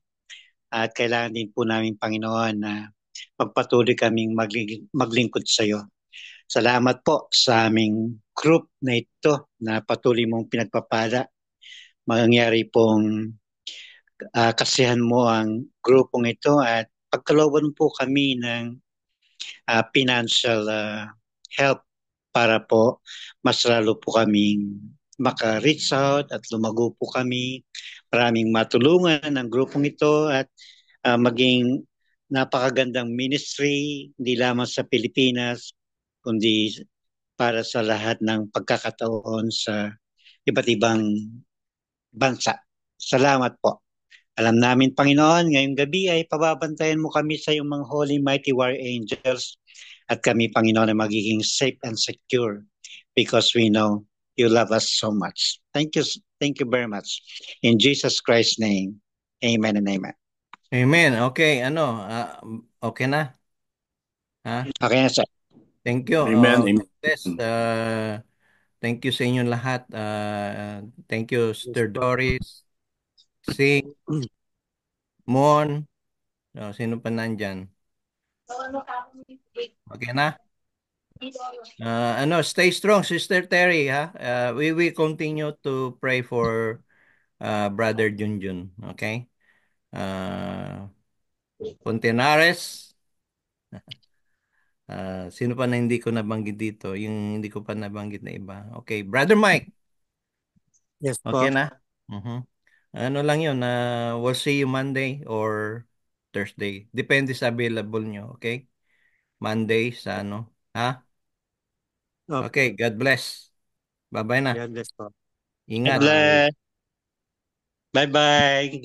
At kailangan din po namin, Panginoon, na magpatuloy kaming maglingkod sa iyo. Salamat po sa aming group na ito na patuloy mong pinagpapala. Mangyari pong kasihan mo ang grupong ito at pagkalooban po kami ng financial help para po mas lalo po kaming maka-reach out at lumago po kami. Maraming matulungan ng grupong ito at maging napakagandang ministry, hindi lamang sa Pilipinas, kundi para sa lahat ng pagkakataon sa iba't ibang bansa. Salamat po. Alam namin, Panginoon, ngayong gabi ay pababantayan mo kami sa iyong mga holy, mighty warrior angels at kami, Panginoon, ay magiging safe and secure because we know you love us so much. Thank you very much. In Jesus Christ's name, amen and amen. Amen. Okay, okay na? Okay na, sir. Thank you. Amen. Thank you sa inyong lahat. Thank you, Sister Doris, Sing, Mon, sino pa nandyan? Okay na? Stay strong, Sister Terry, ha? We will continue to pray for Brother Junjun, okay? Contreras, sino pa na hindi ko nabanggit dito? Yung hindi ko pa nabanggit na iba. Okay, Brother Mike. Yes po. Okay na? Ano lang yun, we'll see you Monday or Thursday. Depende sa available nyo, okay? Monday sa ano, ha? Okay, God bless. Bye-bye na. God bless po. God Ingat. bless. Bye-bye.